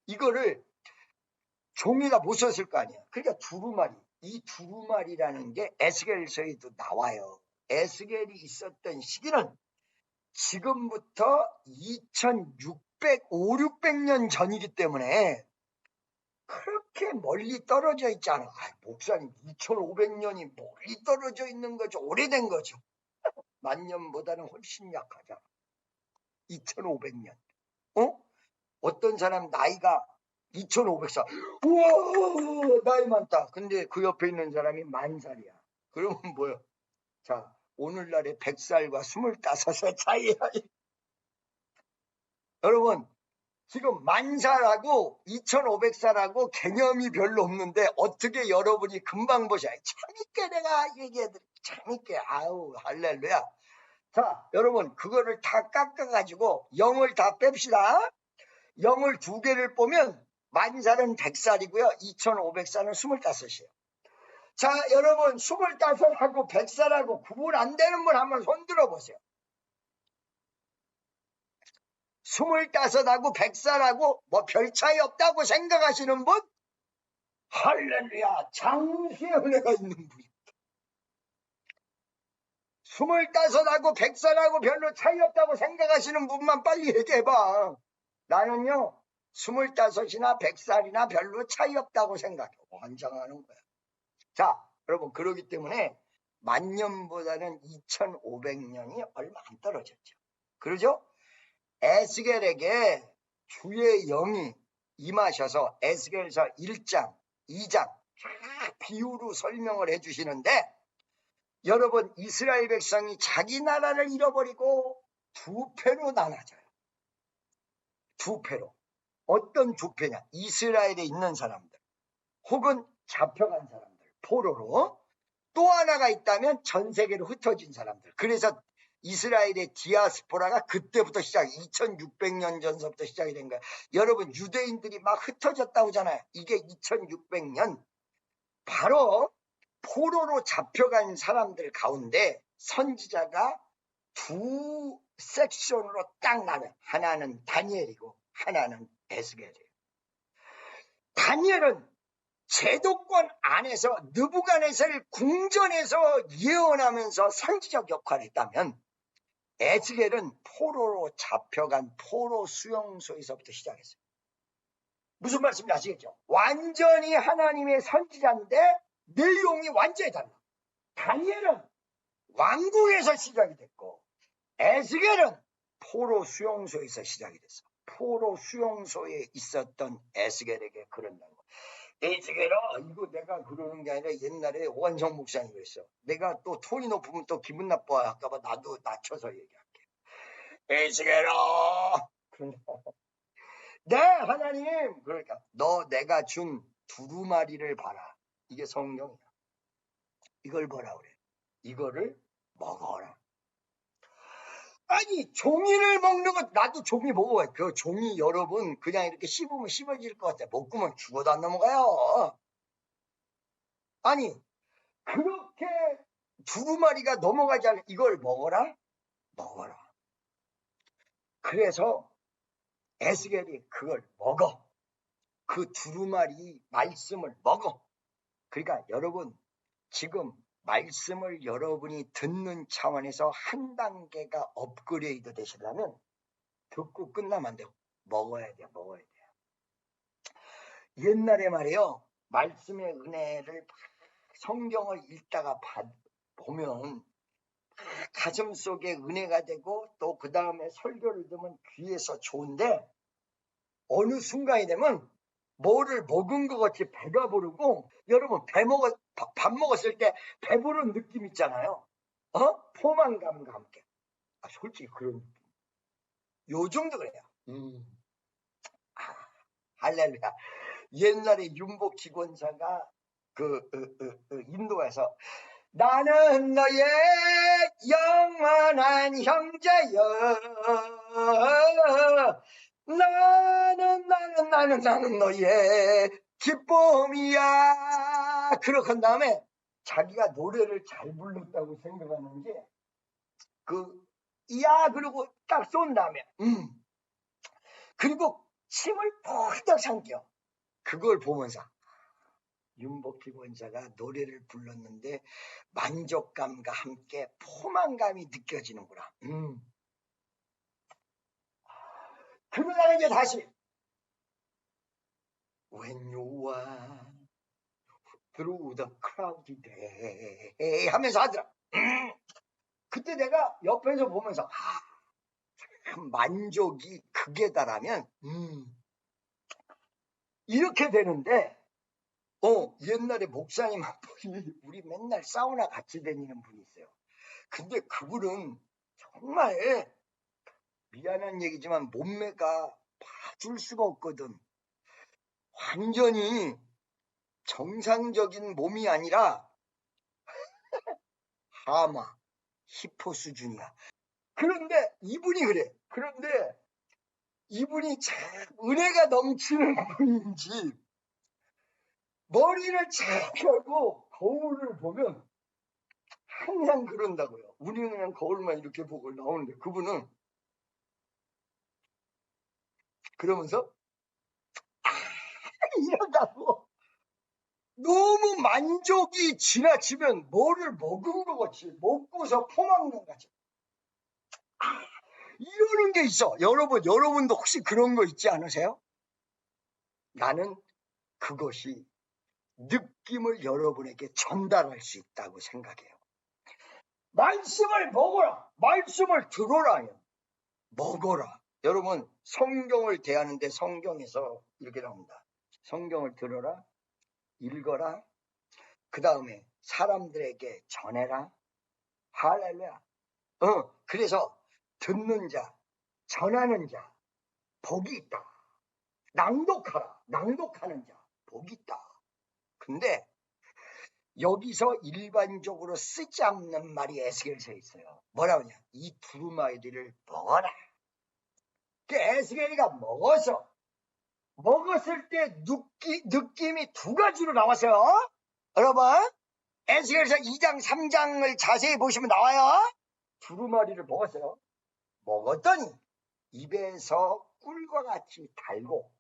이거를 종이가 못 썼을 거 아니에요. 그러니까 두루마리, 이 두루마리라는 게 에스겔서에도 나와요. 에스겔이 있었던 시기는 지금부터 5,600년 전이기 때문에 그렇게 멀리 떨어져 있지 않아. 목사님 2,500년이 멀리 떨어져 있는 거죠. 오래된 거죠. 만년보다는 훨씬 약하잖아. 2,500년. 어떤 사람 나이가 2,500살. 우와, 나이 많다. 근데 그 옆에 있는 사람이 10,000살이야. 그러면 뭐야? 자, 오늘날의 100살과 25살 차이야. 여러분, 지금 10,000살하고 2,500살하고 개념이 별로 없는데 어떻게 여러분이 금방 보셔. 재밌게 내가 얘기해드릴게요. 재밌게. 아우, 할렐루야. 자, 여러분, 그거를 다 깎아가지고 0을 다 뺍시다. 0을 2개를 보면 10,000살은 100살이고요. 2,500살은 25이에요. 자, 여러분, 25하고 100살하고 구분 안 되는 분 한번 손 들어보세요. 25하고 100살하고 뭐 별 차이 없다고 생각하시는 분? 할렐루야, 장수의 은혜가 있는 분입니다. 25하고 100살하고 별로 차이 없다고 생각하시는 분만 빨리 얘기해봐. 나는요, 25이나 100살이나 별로 차이 없다고 생각해. 환장하는 거야. 자, 여러분, 그러기 때문에 만년보다는 2,500년이 얼마 안 떨어졌죠. 그러죠? 에스겔에게 주의 영이 임하셔서 에스겔서 1장, 2장 다 비유로 설명을 해주시는데, 여러분 이스라엘 백성이 자기 나라를 잃어버리고 두 패로 나눠져요. 두 패로. 어떤 두 패냐? 이스라엘에 있는 사람들 혹은 잡혀간 사람들, 포로로. 또 하나가 있다면 전 세계로 흩어진 사람들. 그래서 이스라엘의 디아스포라가 그때부터 2,600년 전서부터 시작이 된 거예요. 여러분, 유대인들이 막 흩어졌다고 하잖아요. 이게 2,600년. 바로 포로로 잡혀간 사람들 가운데 선지자가 두 섹션으로 딱 나눠요. 하나는 다니엘이고 하나는 에스겔이에요. 다니엘은 제도권 안에서 느부갓네살 궁전에서 예언하면서 선지적 역할을 했다면, 에스겔은 포로로 잡혀간 포로 수용소에서부터 시작했어요. 무슨 말씀인지 아시겠죠? 완전히 하나님의 선지자인데 내용이 완전히 달라. 다니엘은 왕궁에서 시작이 됐고, 에스겔은 포로 수용소에서 시작이 됐어. 포로 수용소에 있었던 에스겔에게 그런다고. 에스겔아, 이거 내가 그러는 게 아니라 옛날에 오한성 목사님이 그랬어. 내가 또 톤이 높으면 또 기분 나빠 할까봐 나도 낮춰서 얘기할게. 에스겔아, 네 하나님. 그러니까 너 내가 준 두루마리를 봐라. 이게 성경이야. 이걸 보라 그래. 이거를 먹어라. 아니 종이를 먹는 것, 나도 종이 먹어봐요. 그 종이 여러분 그냥 이렇게 씹으면 씹어질 것 같아. 먹으면 죽어도 안 넘어가요. 아니 그렇게 두루마리가 넘어가지 않아. 이걸 먹어라. 먹어라. 그래서 에스겔이 그걸 먹어. 그 두루마리 말씀을 먹어. 그러니까 여러분 지금 말씀을 여러분이 듣는 차원에서 한 단계가 업그레이드 되시려면 듣고 끝나면 안 돼요. 먹어야 돼요. 먹어야 돼요. 옛날에 말이에요. 말씀의 은혜를 성경을 읽다가 보면 가슴 속에 은혜가 되고 또 그 다음에 설교를 들으면 귀에서 좋은데 어느 순간이 되면 뭐를 먹은 것 같이 배가 부르고, 여러분 밥 먹었을 때 배부른 느낌 있잖아요. 포만감과 함께. 솔직히 그런 느낌. 요 정도 그래요. 할렐루야. 옛날에 윤복 기권사가 인도에서 나는 너의 영원한 형제여. 나는 너의 기쁨이야. 그렇게 한 다음에 자기가 노래를 잘 불렀다고 생각하는지 그러고 딱 쏜 다음에 그리고 침을 폴떡 삼켜. 그걸 보면서 윤복희 권사가 노래를 불렀는데 만족감과 함께 포만감이 느껴지는구나. 그러다가 이제 다시 When you are through the cloudy day 하면서 하더라. 그때 내가 옆에서 보면서 만족이 극에 달하면 이렇게 되는데 옛날에 목사님 한 분이 우리 맨날 사우나 같이 다니는 분이 있어요. 근데 그분은 정말 미안한 얘기지만 몸매가 봐줄 수가 없거든. 완전히 정상적인 몸이 아니라 하마, 히포 수준이야. 그런데 이분이 그래. 그런데 이분이 참 은혜가 넘치는 분인지 머리를 착 펴고 거울을 보면 항상 그런다고요. 우리는 그냥 거울만 이렇게 보고 나오는데 그분은 그러면서 이런다고. 너무 만족이 지나치면 뭐를 먹은 것 같이 먹고서 포만감 같이 이러는 게 있어. 여러분도 혹시 그런 거 있지 않으세요? 나는 그것이 느낌을 여러분에게 전달할 수 있다고 생각해요. 말씀을 먹어라. 말씀을 들어라. 먹어라. 여러분 성경을 대하는데 성경에서 이렇게 나옵니다. 성경을 들어라. 읽어라. 그 다음에 사람들에게 전해라. 할렐루야. 그래서 듣는 자, 전하는 자, 복이 있다. 낭독하라. 낭독하는 자, 복이 있다. 근데 여기서 일반적으로 쓰지 않는 말이 에스겔서에 있어요. 뭐라고 하냐? 이 두루마리를 먹어라. 그 에스겔이가 먹었을 때 느낌이 두 가지로 나왔어요. 여러분 에스겔서 2장 3장을 자세히 보시면 나와요. 두루마리를 먹었어요. 먹었더니 입에서 꿀과 같이 달고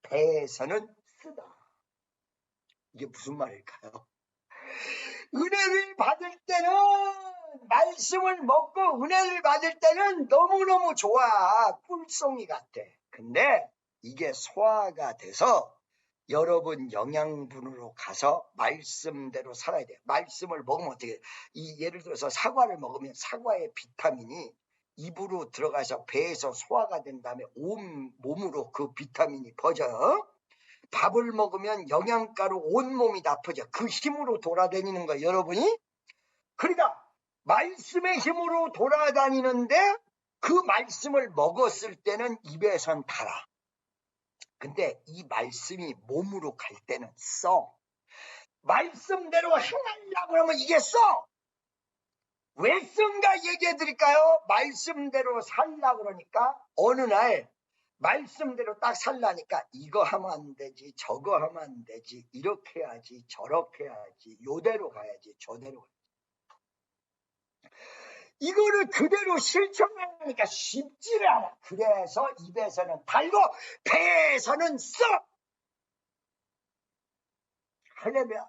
배에서는 쓰다. 이게 무슨 말일까요? 은혜를 받을 때는 말씀을 먹고 은혜를 받을 때는 너무너무 좋아. 꿀송이 같아. 근데 이게 소화가 돼서 여러분 영양분으로 가서 말씀대로 살아야 돼요. 말씀을 먹으면 어떻게 해? 예를 들어서 사과를 먹으면 사과의 비타민이 입으로 들어가서 배에서 소화가 된 다음에 온 몸으로 그 비타민이 퍼져요. 밥을 먹으면 영양가로 온 몸이 다 퍼져. 그 힘으로 돌아다니는 거예요, 여러분이. 그러니까 말씀의 힘으로 돌아다니는데 그 말씀을 먹었을 때는 입에선 달아. 근데 이 말씀이 몸으로 갈 때는 써. 말씀대로 행하려고 하면 이게 써. 왜 쓴가 얘기해 드릴까요? 말씀대로 살려고 그러니까 어느 날 말씀대로 딱 살라니까 이거 하면 안 되지, 저거 하면 안 되지, 이렇게 해야지, 저렇게 해야지, 요대로 가야지, 저대로 가야지. 이거를 그대로 실천하니까 쉽지를 않아. 그래서 입에서는 달고 배에서는 써. 할렐루야.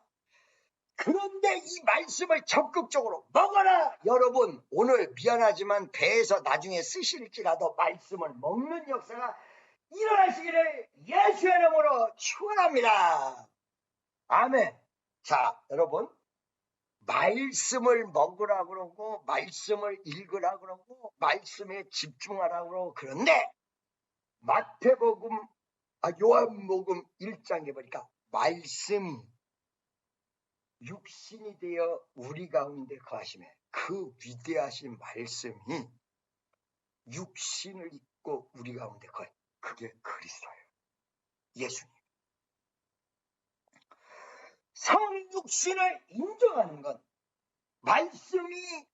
그런데 이 말씀을 적극적으로 먹어라. 여러분, 오늘 미안하지만 배에서 나중에 쓰실지라도 말씀을 먹는 역사가 일어나시기를 예수의 이름으로 축원합니다. 아멘. 자, 여러분, 말씀을 먹으라 그러고 말씀을 읽으라 그러고 말씀에 집중하라 그러고 그런데 요한복음 1장에 보니까 말씀이 육신이 되어 우리 가운데 거하시매 그 위대하신 말씀이 육신을 입고 우리 가운데 거해. 그게 그리스도예요. 예수님. 성육신을 인정하는 건 말씀이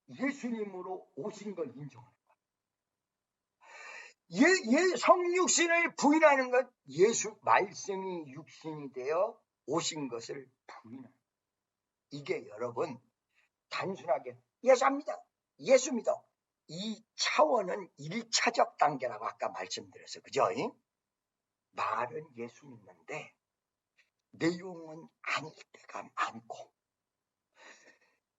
예수님으로 오신 걸 인정하는 거예요. 성육신을 부인하는 건 말씀이 육신이 되어 오신 것을 부인하는 거예요. 이게 여러분 단순하게 예수 믿어. 이 차원은 1차적 단계라고 아까 말씀드렸어요. 그죠? 말은 예수 믿는데 내용은 아닐 때가 많고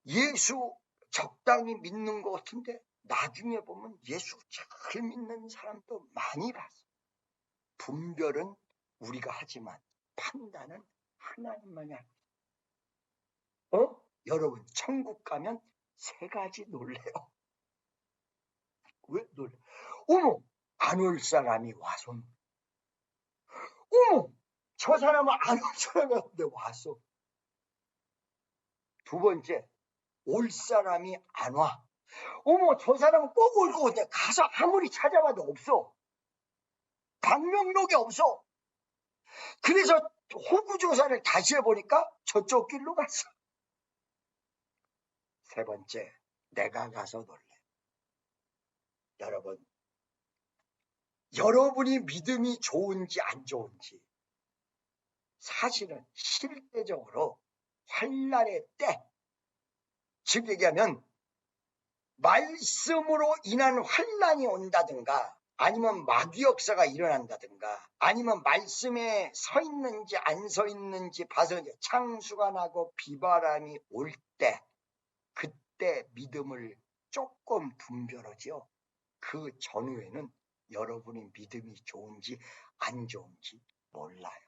예수 적당히 믿는 것 같은데 나중에 보면 예수 잘 믿는 사람도 많이 봤어요. 분별은 우리가 하지만 판단은 하나님만이 하는 거예요. 여러분 천국 가면 3가지 놀래요. 왜 놀래? 어머, 안 올 사람이 와서. 어머, 저 사람은 안 올 사람이 왔는데 왔어. 2번째, 올 사람이 안 와. 어머, 저 사람은 꼭 올 것 같아. 가서 아무리 찾아봐도 없어. 방명록이 없어. 그래서 호구조사를 다시 해보니까 저쪽 길로 갔어. 3번째, 내가 가서 놀래. 여러분이 믿음이 좋은지 안 좋은지 사실은 실제적으로 환난의 때, 즉 얘기하면 말씀으로 인한 환난이 온다든가 아니면 마귀 역사가 일어난다든가 아니면 말씀에 서 있는지 안 서 있는지 봐서 창수가 나고 비바람이 올 때 그때 믿음을 조금 분별하죠. 그 전후에는 여러분이 믿음이 좋은지 안 좋은지 몰라요.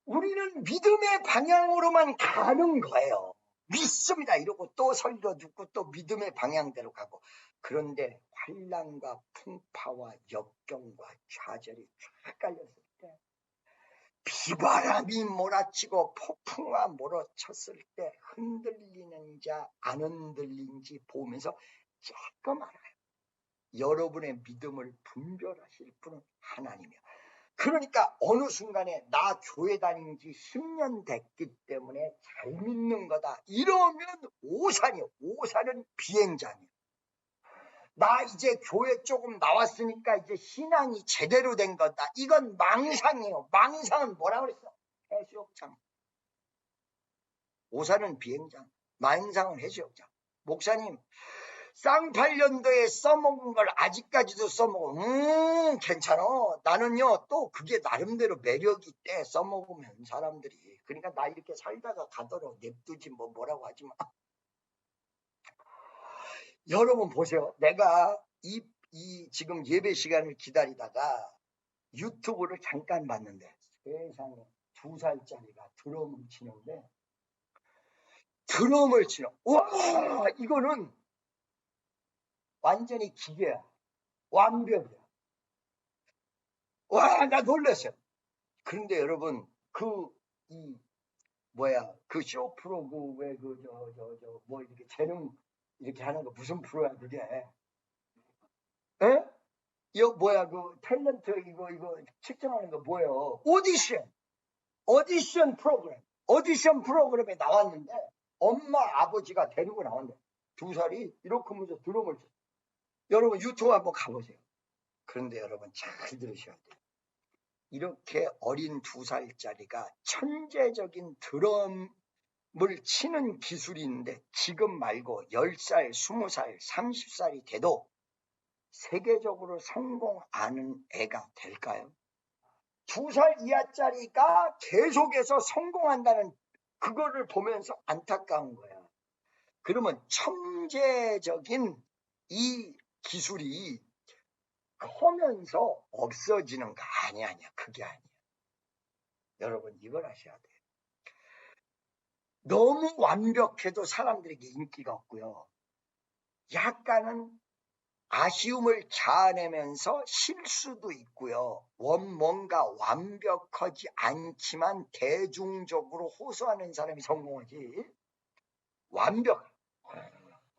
우리는 믿음의 방향으로만 가는 거예요. 믿습니다 이러고 또 설교 듣고 또 믿음의 방향대로 가고. 그런데 환난과 풍파와 역경과 좌절이 쫙 깔렸을 때 비바람이 몰아치고 폭풍과 몰아쳤을 때 흔들리는지 안 흔들리는지 보면서 조금 알아요. 여러분의 믿음을 분별하실 분은 하나님이요. 그러니까 어느 순간에 나 교회 다닌 지 10년 됐기 때문에 잘 믿는 거다. 이러면 오산이요. 오산은 비행장이요. 나 이제 교회 조금 나왔으니까 이제 신앙이 제대로 된 거다. 이건 망상이에요. 망상은 뭐라 그랬어? 해수욕장. 오산은 비행장, 망상은 해수욕장. 목사님, 쌍팔년도에 써먹은 걸 아직까지도 써먹어. 괜찮아. 나는요, 또 그게 나름대로 매력이 있대, 써먹으면 사람들이. 그러니까 나 이렇게 살다가 가도록 냅두지 뭐라고 하지 마. 여러분 보세요. 내가 지금 예배 시간을 기다리다가 유튜브를 잠깐 봤는데 세상에 2살짜리가 드럼을 치는데 드럼을 치는, 와, 이거는 완전히 기계야. 완벽이야. 와, 나 놀랐어요. 그런데 여러분, 그 쇼 프로, 뭐, 이렇게 재능, 이렇게 하는 거 무슨 프로야, 그게? 에? 탤런트, 이거 측정하는 거 뭐예요? 오디션 프로그램. 오디션 프로그램에 나왔는데, 엄마, 아버지가 데리고 나왔는데, 2살이 이렇게 하면서 드럼을 쳐. 여러분, 유튜브 한번 가보세요. 그런데 여러분, 잘 들으셔야 돼요. 이렇게 어린 2살짜리가 천재적인 드럼을 치는 기술이 있는데 지금 말고 10살, 20살, 30살이 돼도 세계적으로 성공하는 애가 될까요? 2살 이하짜리가 계속해서 성공한다는 그거를 보면서 안타까운 거야. 그러면 천재적인 이 기술이 커면서 없어지는 거 아니야. 그게 아니야. 여러분 이걸 아셔야 돼요. 너무 완벽해도 사람들에게 인기가 없고요. 약간은 아쉬움을 자아내면서 실수도 있고요. 뭔가 완벽하지 않지만 대중적으로 호소하는 사람이 성공하지. 완벽.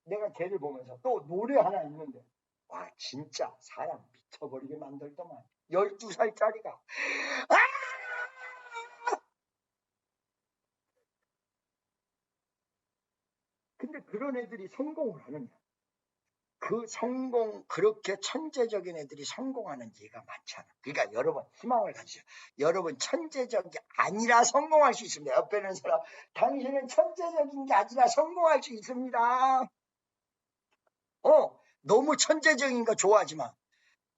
내가 걔를 보면서 또 노래 하나 있는데 와 진짜 사람 미쳐버리게 만들더만. 12살짜리가 아! 근데 그런 애들이 성공을 하느냐? 그렇게 천재적인 애들이 성공하는 예가 많잖아. 그러니까 여러분, 희망을 가지죠. 여러분, 천재적이 아니라 성공할 수 있습니다. 옆에 있는 사람, 당신은 천재적인 게 아니라 성공할 수 있습니다. 너무 천재적인 거 좋아하지 마.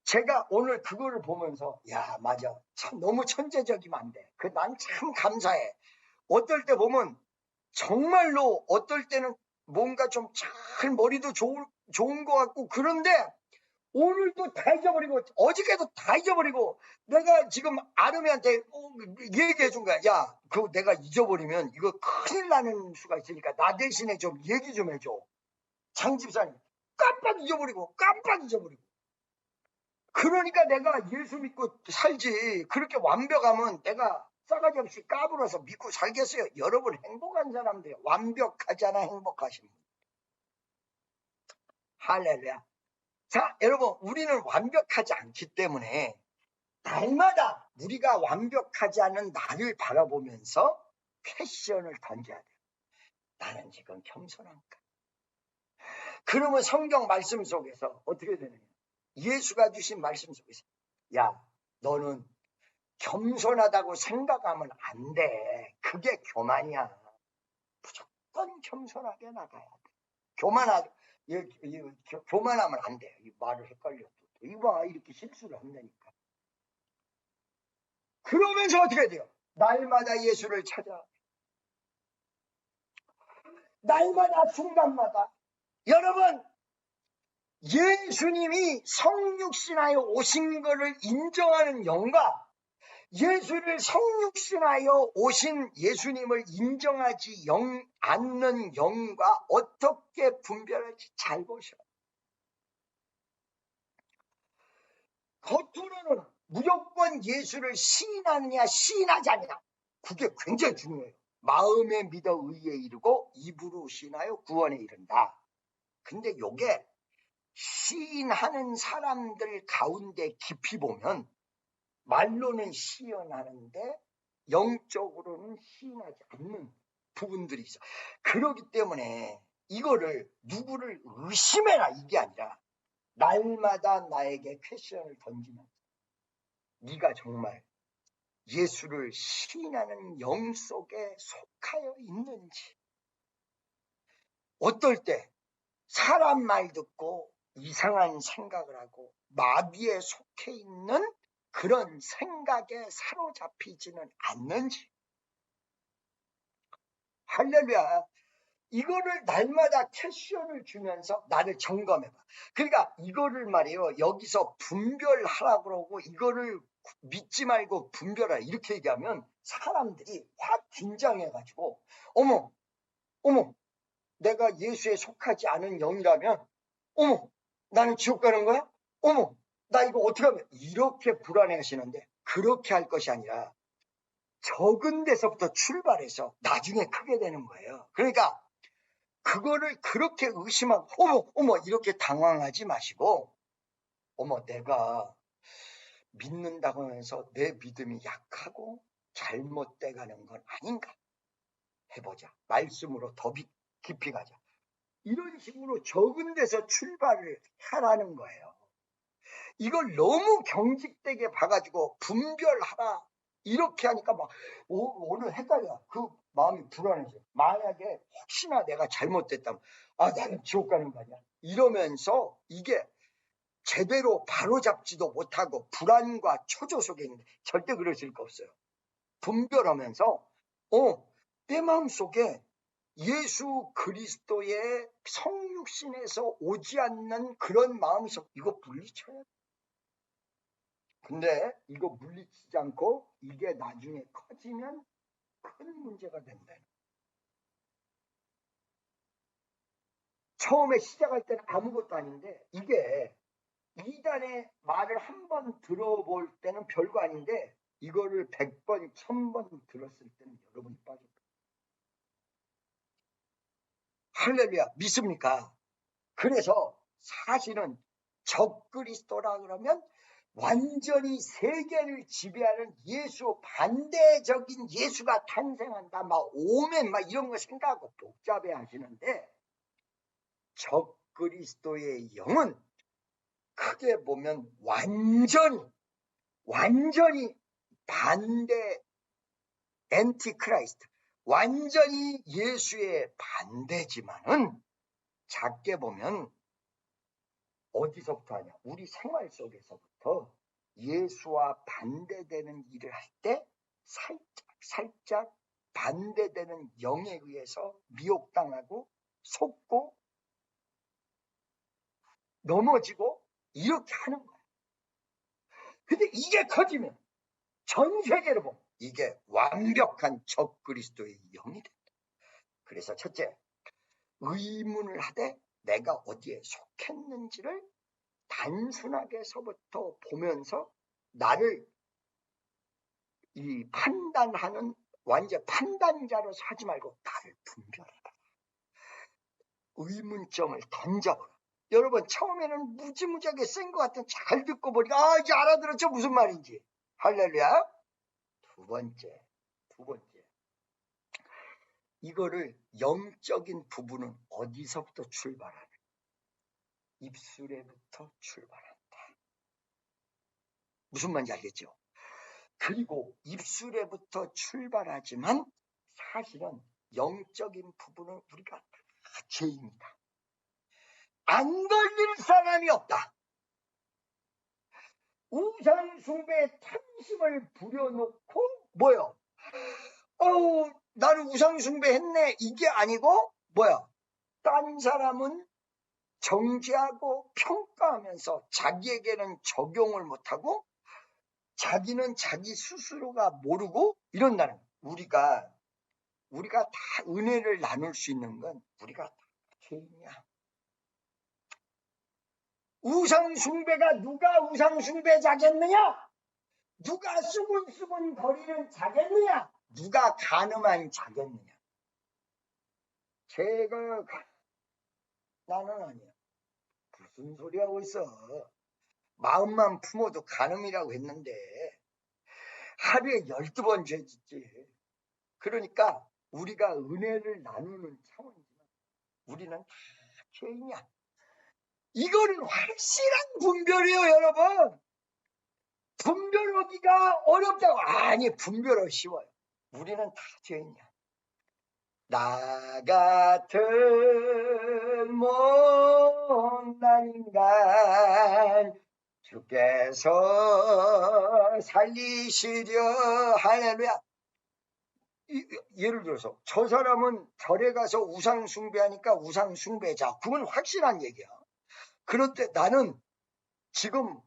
제가 오늘 그거를 보면서, 야, 맞아. 참, 너무 천재적이면 안 돼. 난 참 감사해. 어떨 때 보면, 정말로 어떨 때는 뭔가 좀 잘 머리도 좋은 것 같고, 그런데 오늘도 다 잊어버리고, 어저께도 다 잊어버리고, 내가 지금 아름이한테 얘기해 준 거야. 야, 그거 내가 잊어버리면 이거 큰일 나는 수가 있으니까 나 대신에 좀 얘기 좀 해줘. 장 집사님, 깜빡 잊어버리고. 그러니까 내가 예수 믿고 살지. 그렇게 완벽하면 내가 싸가지 없이 까불어서 믿고 살겠어요. 여러분 행복한 사람들, 완벽하잖아, 행복하신 분. 할렐루야. 자, 여러분, 우리는 완벽하지 않기 때문에 날마다 우리가 완벽하지 않은 나를 바라보면서 퀘션을 던져야 돼요. 나는 지금 겸손한가? 그러면 성경 말씀 속에서 어떻게 되느냐? 예수가 주신 말씀 속에서 야, 너는 겸손하다고 생각하면 안 돼. 그게 교만이야. 무조건 겸손하게 나가야 돼. 교만하면 안 돼. 이 말을 헷갈려. 이봐, 이렇게 실수를 한다니까. 그러면서 어떻게 돼요? 날마다 예수를 찾아. 날마다 순간마다. 여러분, 예수님이 성육신하여 오신 것을 인정하는 영과 예수를 성육신하여 오신 예수님을 인정하지 않는 영과 어떻게 분별할지 잘 보셔. 겉으로는 무조건 예수를 시인하느냐 시인하지 않느냐, 그게 굉장히 중요해요. 마음에 믿어 의에 이르고 입으로 시인하여 구원에 이른다. 근데 요게 시인하는 사람들 가운데 깊이 보면 말로는 시인하는데 영적으로는 시인하지 않는 부분들이 있어. 그렇기 때문에 이거를 누구를 의심해라 이게 아니라 날마다 나에게 퀘션을 던지면서 네가 정말 예수를 시인하는 영 속에 속하여 있는지, 어떨 때 사람 말 듣고 이상한 생각을 하고 마비에 속해 있는 그런 생각에 사로잡히지는 않는지. 할렐루야. 이거를 날마다 퀘션을 주면서 나를 점검해봐. 그러니까 이거를 말이에요. 여기서 분별하라고 그러고 이거를 믿지 말고 분별하라 이렇게 얘기하면 사람들이 확 긴장해가지고 어머 내가 예수에 속하지 않은 영이라면 어머 나는 지옥 가는 거야? 어머 나 이거 어떻게 하면 이렇게 불안해 하시는데 그렇게 할 것이 아니라 적은 데서부터 출발해서 나중에 크게 되는 거예요. 그러니까 그거를 그렇게 의심하고 어머 이렇게 당황하지 마시고 어머 내가 믿는다고 하면서 내 믿음이 약하고 잘못돼 가는 건 아닌가 해보자. 말씀으로 더 깊이 가자. 이런 식으로 적은 데서 출발을 하라는 거예요. 이걸 너무 경직되게 봐가지고 분별하라 이렇게 하니까 막 오늘 헷갈려. 그 마음이 불안해져. 만약에 혹시나 내가 잘못됐다면 나는 지옥 가는 거 아니야 이러면서 이게 제대로 바로잡지도 못하고 불안과 초조 속에 있는데 절대 그러실 거 없어요. 분별하면서 내 마음속에 예수 그리스도의 성육신에서 오지 않는 그런 마음속 이거 물리쳐야 돼. 근데 이거 물리치지 않고 이게 나중에 커지면 큰 문제가 된다. 처음에 시작할 때는 아무것도 아닌데 이게 이단의 말을 한 번 들어볼 때는 별거 아닌데 이거를 100번, 1000번 들었을 때는 여러분이 빠질 거예요. 할렐루야, 믿습니까? 그래서 사실은 적그리스도라 그러면 완전히 세계를 지배하는 예수 반대적인 예수가 탄생한다. 막 오멘 막 이런 거 생각하고 복잡해 하시는데 적그리스도의 영은 크게 보면 완전히 반대 엔티크라이스트 완전히 예수의 반대지만은 작게 보면 어디서부터 하냐 우리 생활 속에서부터 예수와 반대되는 일을 할 때 살짝 반대되는 영에 의해서 미혹당하고 속고 넘어지고 이렇게 하는 거야. 근데 이게 커지면 전 세계로 보면 이게 완벽한 적그리스도의 영이 된다. 그래서 첫째, 의문을 하되 내가 어디에 속했는지를 단순하게서부터 보면서 나를 이 판단하는 완전 판단자로서 하지 말고 나를 분별해라. 의문점을 던져보라. 여러분 처음에는 무지무지하게 센 것 같은 잘 듣고 보니까 이제 알아들었죠 무슨 말인지. 할렐루야. 두 번째 이거를 영적인 부분은 어디서부터 출발하냐 입술에부터 출발한다. 무슨 말인지 알겠죠? 그리고 입술에부터 출발하지만 사실은 영적인 부분은 우리가 다 죄입니다. 안 걸릴 사람이 없다. 우상숭배에 탐심을 부려놓고 뭐요? 나는 우상숭배했네 이게 아니고 뭐야? 딴 사람은 정죄하고 평가하면서 자기에게는 적용을 못하고 자기는 자기 스스로가 모르고 이런다는 거예요. 우리가 다 은혜를 나눌 수 있는 건 우리가 다 죄인이야. 우상숭배가 누가 우상숭배자겠느냐? 누가 수군수군 거리는 자겠느냐? 누가 간음한 자겠느냐? 나는 아니야. 무슨 소리 하고 있어. 마음만 품어도 간음이라고 했는데 하루에 12번 죄 짓지. 그러니까 우리가 은혜를 나누는 차원이지만 우리는 다 죄인이야. 이거는 확실한 분별이에요, 여러분. 분별하기가 어렵다고. 아니, 분별은 쉬워요. 우리는 다 죄인이야. 나 같은 못난 인간 주께서 살리시려. 할렐루야. 예를 들어서 저 사람은 절에 가서 우상 숭배하니까 우상 숭배자. 그건 확실한 얘기야. 그런데 나는 지금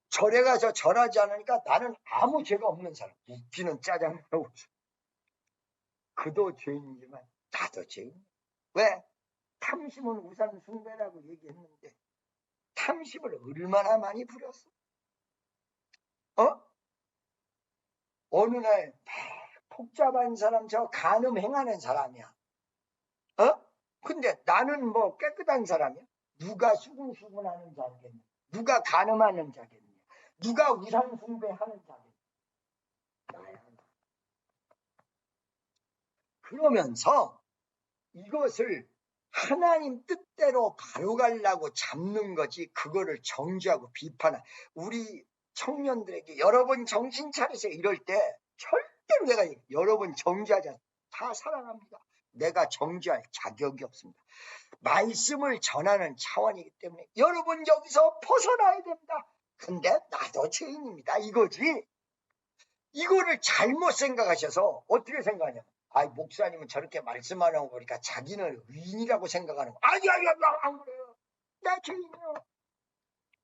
절에 가서 절하지 않으니까 나는 아무 죄가 없는 사람. 웃기는 짜장면하고 그도 죄인이지만 나도 죄인. 왜? 탐심은 우상 숭배라고 얘기했는데 탐심을 얼마나 많이 부렸어? 어느 날 복잡한 사람, 저 간음 행하는 사람이야. 근데 나는 뭐 깨끗한 사람이야. 누가 수근수근하는 자겠냐? 누가 간음하는 자겠냐? 누가 우상 숭배하는 자겠냐? 나야. 그러면서 이것을 하나님 뜻대로 바로 가려고 잡는 거지, 그거를 정죄하고 비판한. 우리 청년들에게 여러분 정신 차리세요 이럴 때 절대로 내가 여러분 정죄하지 않습니다. 다 사랑합니다. 내가 정죄할 자격이 없습니다. 말씀을 전하는 차원이기 때문에 여러분 여기서 벗어나야 됩니다. 근데 나도 죄인입니다 이거지. 이거를 잘못 생각하셔서 어떻게 생각하냐? 목사님은 저렇게 말씀하는 거 보니까 자기는 의인이라고 생각하는 거. 아니야, 안 그래요. 나 죄인이요.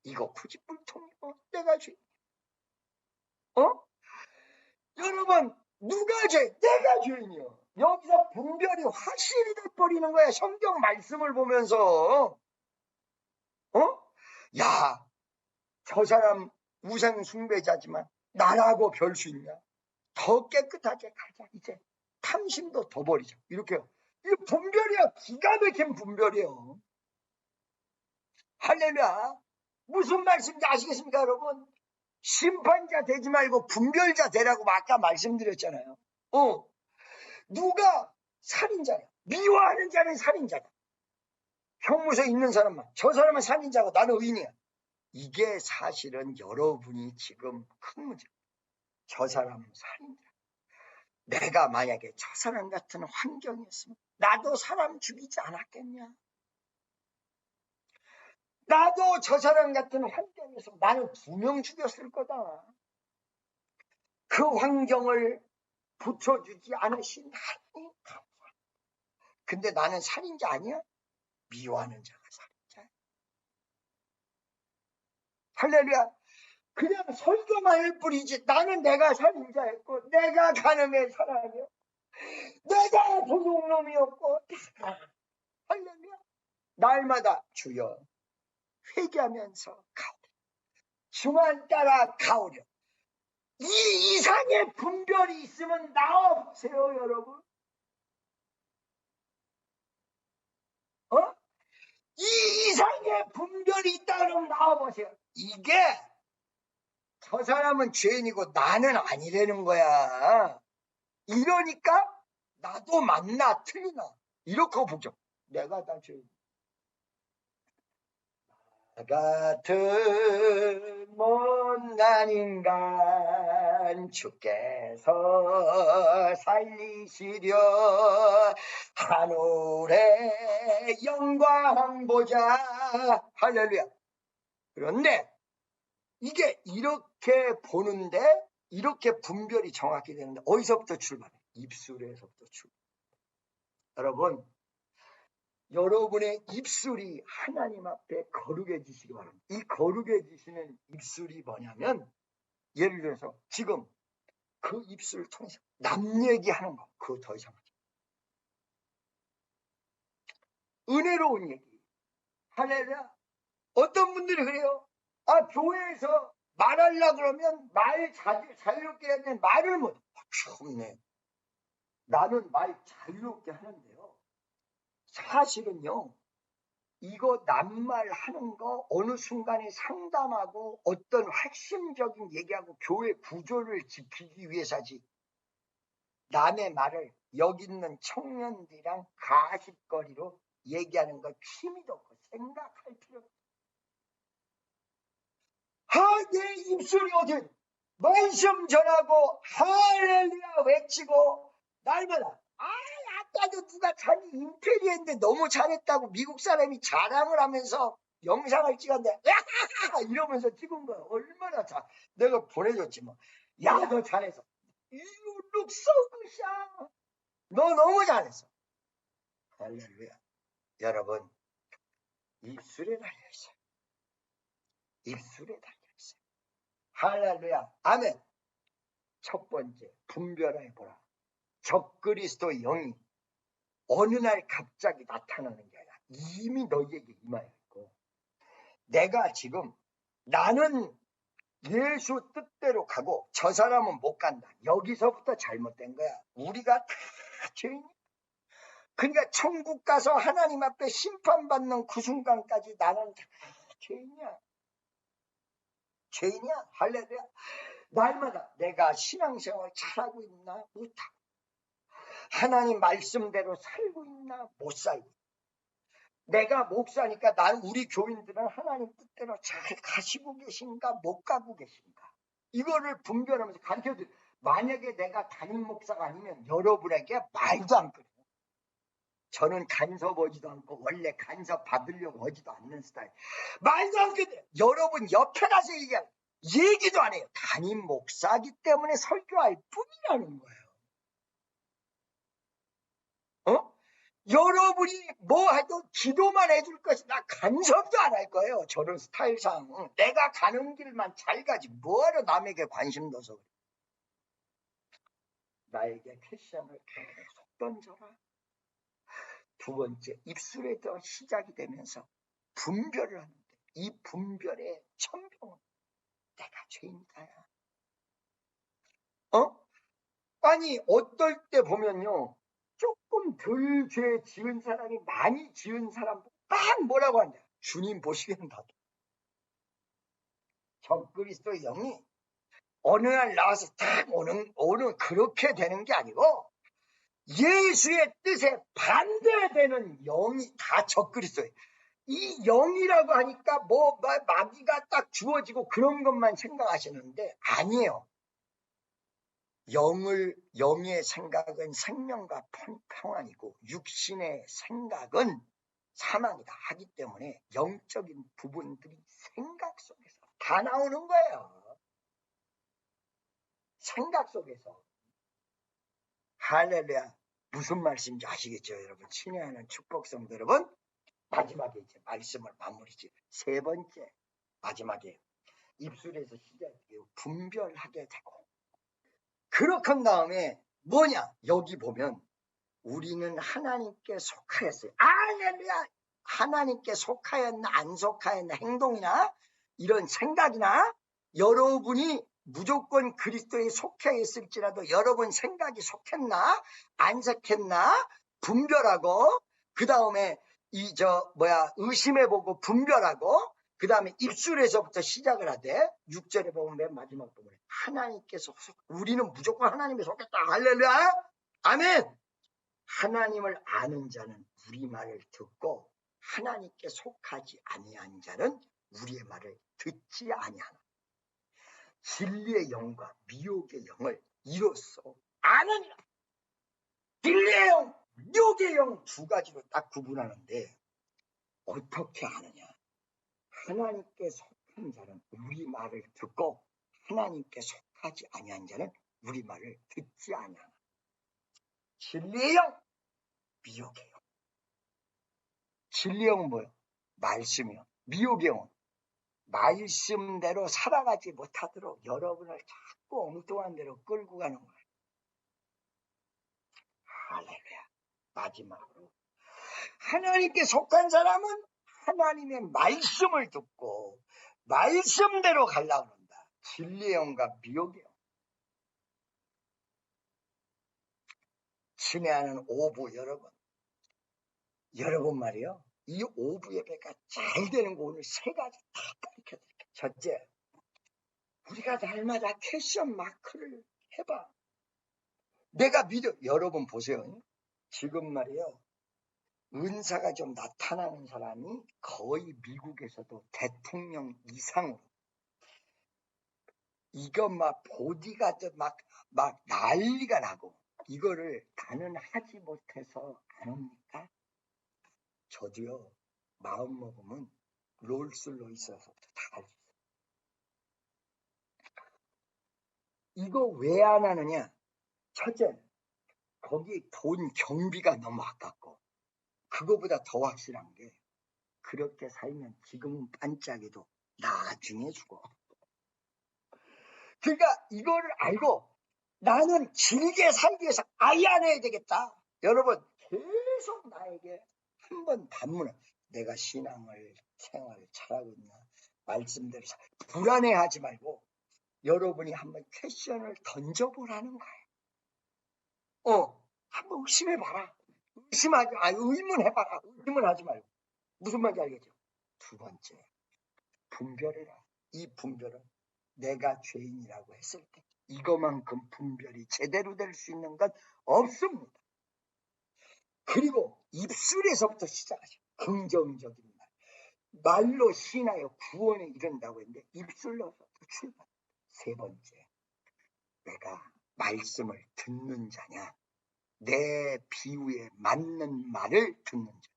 이거 고집불통이고 내가 죄인. 여러분, 누가 내가 죄인이요. 여기서 분별이 확실히 돼버리는 거야. 성경 말씀을 보면서. 야, 저 사람 우상 숭배자지만 나라고 별 수 있냐? 더 깨끗하게 가자. 이제 탐심도 더 버리자. 이렇게요. 이 분별이야. 기가 막힌 분별이에요. 할렐루야. 무슨 말씀인지 아시겠습니까, 여러분? 심판자 되지 말고 분별자 되라고 아까 말씀드렸잖아요. 누가 살인자냐? 미워하는 자는 살인자다. 형무소에 있는 사람만. 저 사람은 살인자고 나는 의인이야. 이게 사실은 여러분이 지금 큰 문제. 저 사람은 살인자. 내가 만약에 저 사람 같은 환경이었으면 나도 사람 죽이지 않았겠냐? 나도 저 사람 같은 환경에서 나는 2명 죽였을 거다. 그 환경을 붙여주지 않으신 하나님 감사합니다. 근데 나는 살인자 아니야? 미워하는 자가 살인자야. 할렐루야. 그냥 설교만 할 뿐이지 나는 내가 살인자였고 내가 간음의 사람이요. 내가 도둑놈이었고 할렐루야. 날마다 주여 회개하면서 가오려. 주만 따라 가오려. 이 이상의 분별이 있으면 나와보세요, 여러분. 이 이상의 분별이 있다면 나와보세요. 이게 저 사람은 죄인이고 나는 아니라는 거야. 이러니까 나도 맞나 틀리나 이렇게 보죠. 내가 다 죄인. 나 같은 못난 인간 주께서 살리시려 하늘의 영광 보자. 할렐루야. 그런데 이게 이렇게 보는데 이렇게 분별이 정확히 되는데 어디서부터 출발해? 입술에서부터 출발해. 여러분, 여러분의 입술이 하나님 앞에 거룩해지시기 바랍니다. 이 거룩해지시는 입술이 뭐냐면 예를 들어서 지금 그 입술을 통해서 남 얘기하는 거 그거 더 이상 하지. 은혜로운 얘기. 할렐루야. 어떤 분들이 그래요. 교회에서 말하려고 그러면 말 자유롭게 해야 되는데 말을 못해. 좋네. 나는 말 자유롭게 하는데요. 사실은요. 이거 낱말 하는 거 어느 순간에 상담하고 어떤 핵심적인 얘기하고 교회 구조를 지키기 위해서지. 남의 말을 여기 있는 청년들이랑 가십거리로 얘기하는 거 취미도 없고 생각할 필요 없어. 내 입술이 어디 말씀 전하고 할렐루야 외치고 날마다 아까도 누가 자기 임페리했는데 너무 잘했다고 미국 사람이 자랑을 하면서 영상을 찍었는데 이러면서 찍은 거야. 얼마나 내가 보내줬지 뭐. 야, 너 잘했어. You look so good. 너 너무 잘했어. 할렐루야. 여러분, 입술에 달려있어요. 입술에 달려있어요. 할렐루야. 아멘. 첫 번째, 분별해 보라. 적그리스도 영이 어느 날 갑자기 나타나는 게 아니라 이미 너희에게 임하여 있고, 내가 지금 나는 예수 뜻대로 가고 저 사람은 못 간다. 여기서부터 잘못된 거야. 우리가 다 죄인이야. 그러니까 천국 가서 하나님 앞에 심판받는 그 순간까지 나는 다 죄인이야. 죄인이야. 할렐루야. 날마다 내가 신앙생활 잘하고 있나? 못하고. 하나님 말씀대로 살고 있나? 못 살고. 내가 목사니까 우리 교인들은 하나님 뜻대로 잘 가시고 계신가? 못 가고 계신가? 이거를 분별하면서 가르쳐드려. 만약에 내가 담임 목사가 아니면 여러분에게 말도 안 끊어요. 저는 간섭 오지도 않고 원래 간섭 받으려고 하지도 않는 스타일. 말도 안 끊어요. 여러분 옆에 가서 얘기도 안 해요. 담임 목사기 때문에 설교할 뿐이라는 거예요. 여러분이 뭐 해도 기도만 해줄 것이다. 간섭도 안 할 거예요. 저런 스타일상. 내가 가는 길만 잘 가지. 뭐하러 남에게 관심 둬서 그래. 나에게 패션을 계속 던져라. 두 번째, 입술에 더 시작이 되면서 분별을 하는데, 이 분별의 천병은 내가 죄인이다야. 아니 어떨 때 보면요, 조금 덜 죄 지은 사람이 많이 지은 사람 막 뭐라고 한다. 주님 보시기엔 나도. 적그리스도의 영이 어느 날 나와서 딱 오는 그렇게 되는 게 아니고, 예수의 뜻에 반대되는 영이 다 적그리스도예요. 이 영이라고 하니까 마귀가 딱 주어지고 그런 것만 생각하시는데 아니에요. 영의 생각은 생명과 평안이고 육신의 생각은 사망이다 하기 때문에 영적인 부분들이 생각 속에서 다 나오는 거예요. 생각 속에서. 할렐루야. 무슨 말씀인지 아시겠죠, 여러분? 친애하는 축복성도 여러분. 마지막에 이제 말씀을 마무리지. 세 번째, 마지막에 입술에서 시작해요. 분별하게 되고. 그렇게 한 다음에 뭐냐? 여기 보면 우리는 하나님께 속하였어요. 할렐루야! 하나님께 속하였나 안 속하였나, 행동이나 이런 생각이나, 여러분이 무조건 그리스도에 속해 있을지라도 여러분 생각이 속했나 안 속했나 분별하고, 그 다음에 의심해보고 분별하고, 그 다음에 입술에서부터 시작을 하되, 6절에 보면 맨 마지막 부분에 하나님께서 우리는 무조건 하나님에 속했다. 할렐루야! 아멘! 하나님을 아는 자는 우리 말을 듣고 하나님께 속하지 아니한 자는 우리의 말을 듣지 아니하나. 진리의 영과 미혹의 영을 이로써 아느니라. 진리의 영, 미혹의 영 두 가지로 딱 구분하는데, 어떻게 아느냐? 하나님께 속한 자는 우리 말을 듣고 하나님께 속하지 아니한 자는 우리 말을 듣지 아니하나. 진리의 영, 미혹의 영. 진리의 영은 뭐예요? 말씀이요. 미혹의 영은 말씀대로 살아가지 못하도록 여러분을 자꾸 엉뚱한 데로 끌고 가는 거예요. 할렐루야. 마지막으로 하나님께 속한 사람은 하나님의 말씀을 듣고 말씀대로 가려고 한다. 진리의 영과 미혹의 영. 친애하는 오부 여러분 말이요, 이 오부 예배가 잘 되는 거 오늘 세 가지 다 가르쳐 드릴게요. 첫째, 우리가 날마다 캐션 마크를 해봐. 내가 믿어. 여러분 보세요. 지금 말이요, 은사가 좀 나타나는 사람이 거의 미국에서도 대통령 이상으로, 이거 막 보디가드 막 난리가 나고, 이거를 나는 하지 못해서 안 합니까? 저도요, 마음 먹으면 롤스로이스에서부터 다 할 수 있어요. 이거 왜 안 하느냐? 첫째, 거기 돈 경비가 너무 아깝고, 그거보다 더 확실한 게, 그렇게 살면 지금은 반짝여도 나중에 죽어. 그러니까 이거를 알고 나는 길게 살기 위해서 아예 안 해야 되겠다. 여러분, 계속 나에게 한번 반문을, 내가 신앙을 생활을 잘하고 있나, 말씀대로 불안해하지 말고 여러분이 한번 퀘션을 던져보라는 거예요. 한번 의심해봐라. 의문해봐라. 의심을 하지 말고. 무슨 말인지 알겠죠? 두 번째, 분별해라. 이 분별은 내가 죄인이라고 했을 때 이거만큼 분별이 제대로 될 수 있는 건 없습니다. 그리고 입술에서부터 시작하죠. 긍정적인 말. 말로 신하여 구원에 이른다고 했는데 입술로부터 출발. 세 번째, 내가 말씀을 듣는 자냐, 내 비유에 맞는 말을 듣는 자.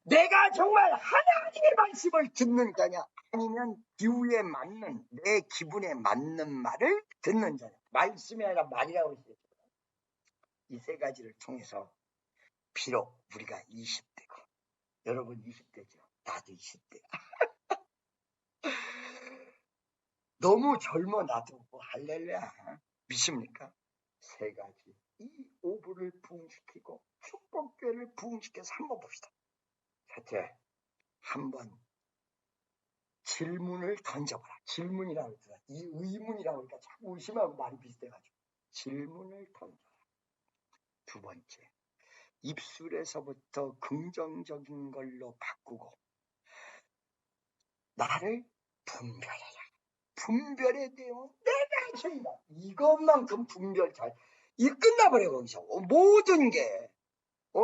내가 정말 하나님의 말씀을 듣는 자냐, 아니면 비유에 맞는, 내 기분에 맞는 말을 듣는 자냐. 말씀이 아니라 말이라고 했어요. 이 세 가지를 통해서 비록 우리가 20대고, 여러분 20대죠. 나도 20대. 너무 젊어 놔두고 할렐루야. 믿습니까? 세 가지. 이 오브를 부흥시키고 축복교회를 부흥시켜서 한번 봅시다. 첫째, 한번 질문을 던져봐라. 질문이라고 했잖아. 이 의문이라고 하니까 자꾸 의심하고 말이 비슷해가지고. 질문을 던져라. 두 번째, 입술에서부터 긍정적인 걸로 바꾸고 나를 분별해라. 분별에 대한 내가 죄인이다. 이것만큼 분별 잘. 이 끝나버려 거기서. 모든 게.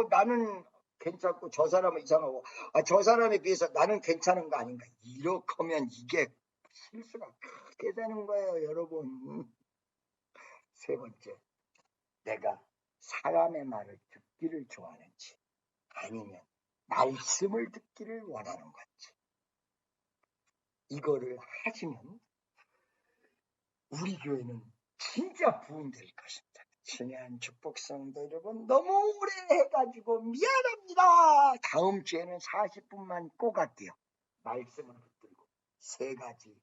나는 괜찮고 저 사람은 이상하고 저 사람에 비해서 나는 괜찮은 거 아닌가. 이렇게 하면 이게 실수가 크게 되는 거예요, 여러분. 세 번째, 내가 사람의 말을 듣기를 좋아하는지 아니면 말씀을 듣기를 원하는 건지. 이거를 하시면 우리 교회는 진짜 부흥될 것입니다. 신의 축복성도 여러분, 너무 오래 해가지고 미안합니다. 다음 주에는 40분만 꼭 할게요. 말씀을 붙들고 세 가지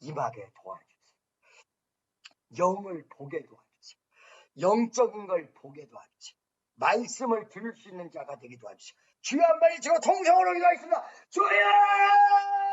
임하게 도와주세요. 영을 보게 도와주세요. 영적인 걸 보게 도와주세요. 말씀을 들을 수 있는 자가 되게 도와주세요. 주여 한 마디 치고 통성으로 기도하겠습니다. 주여!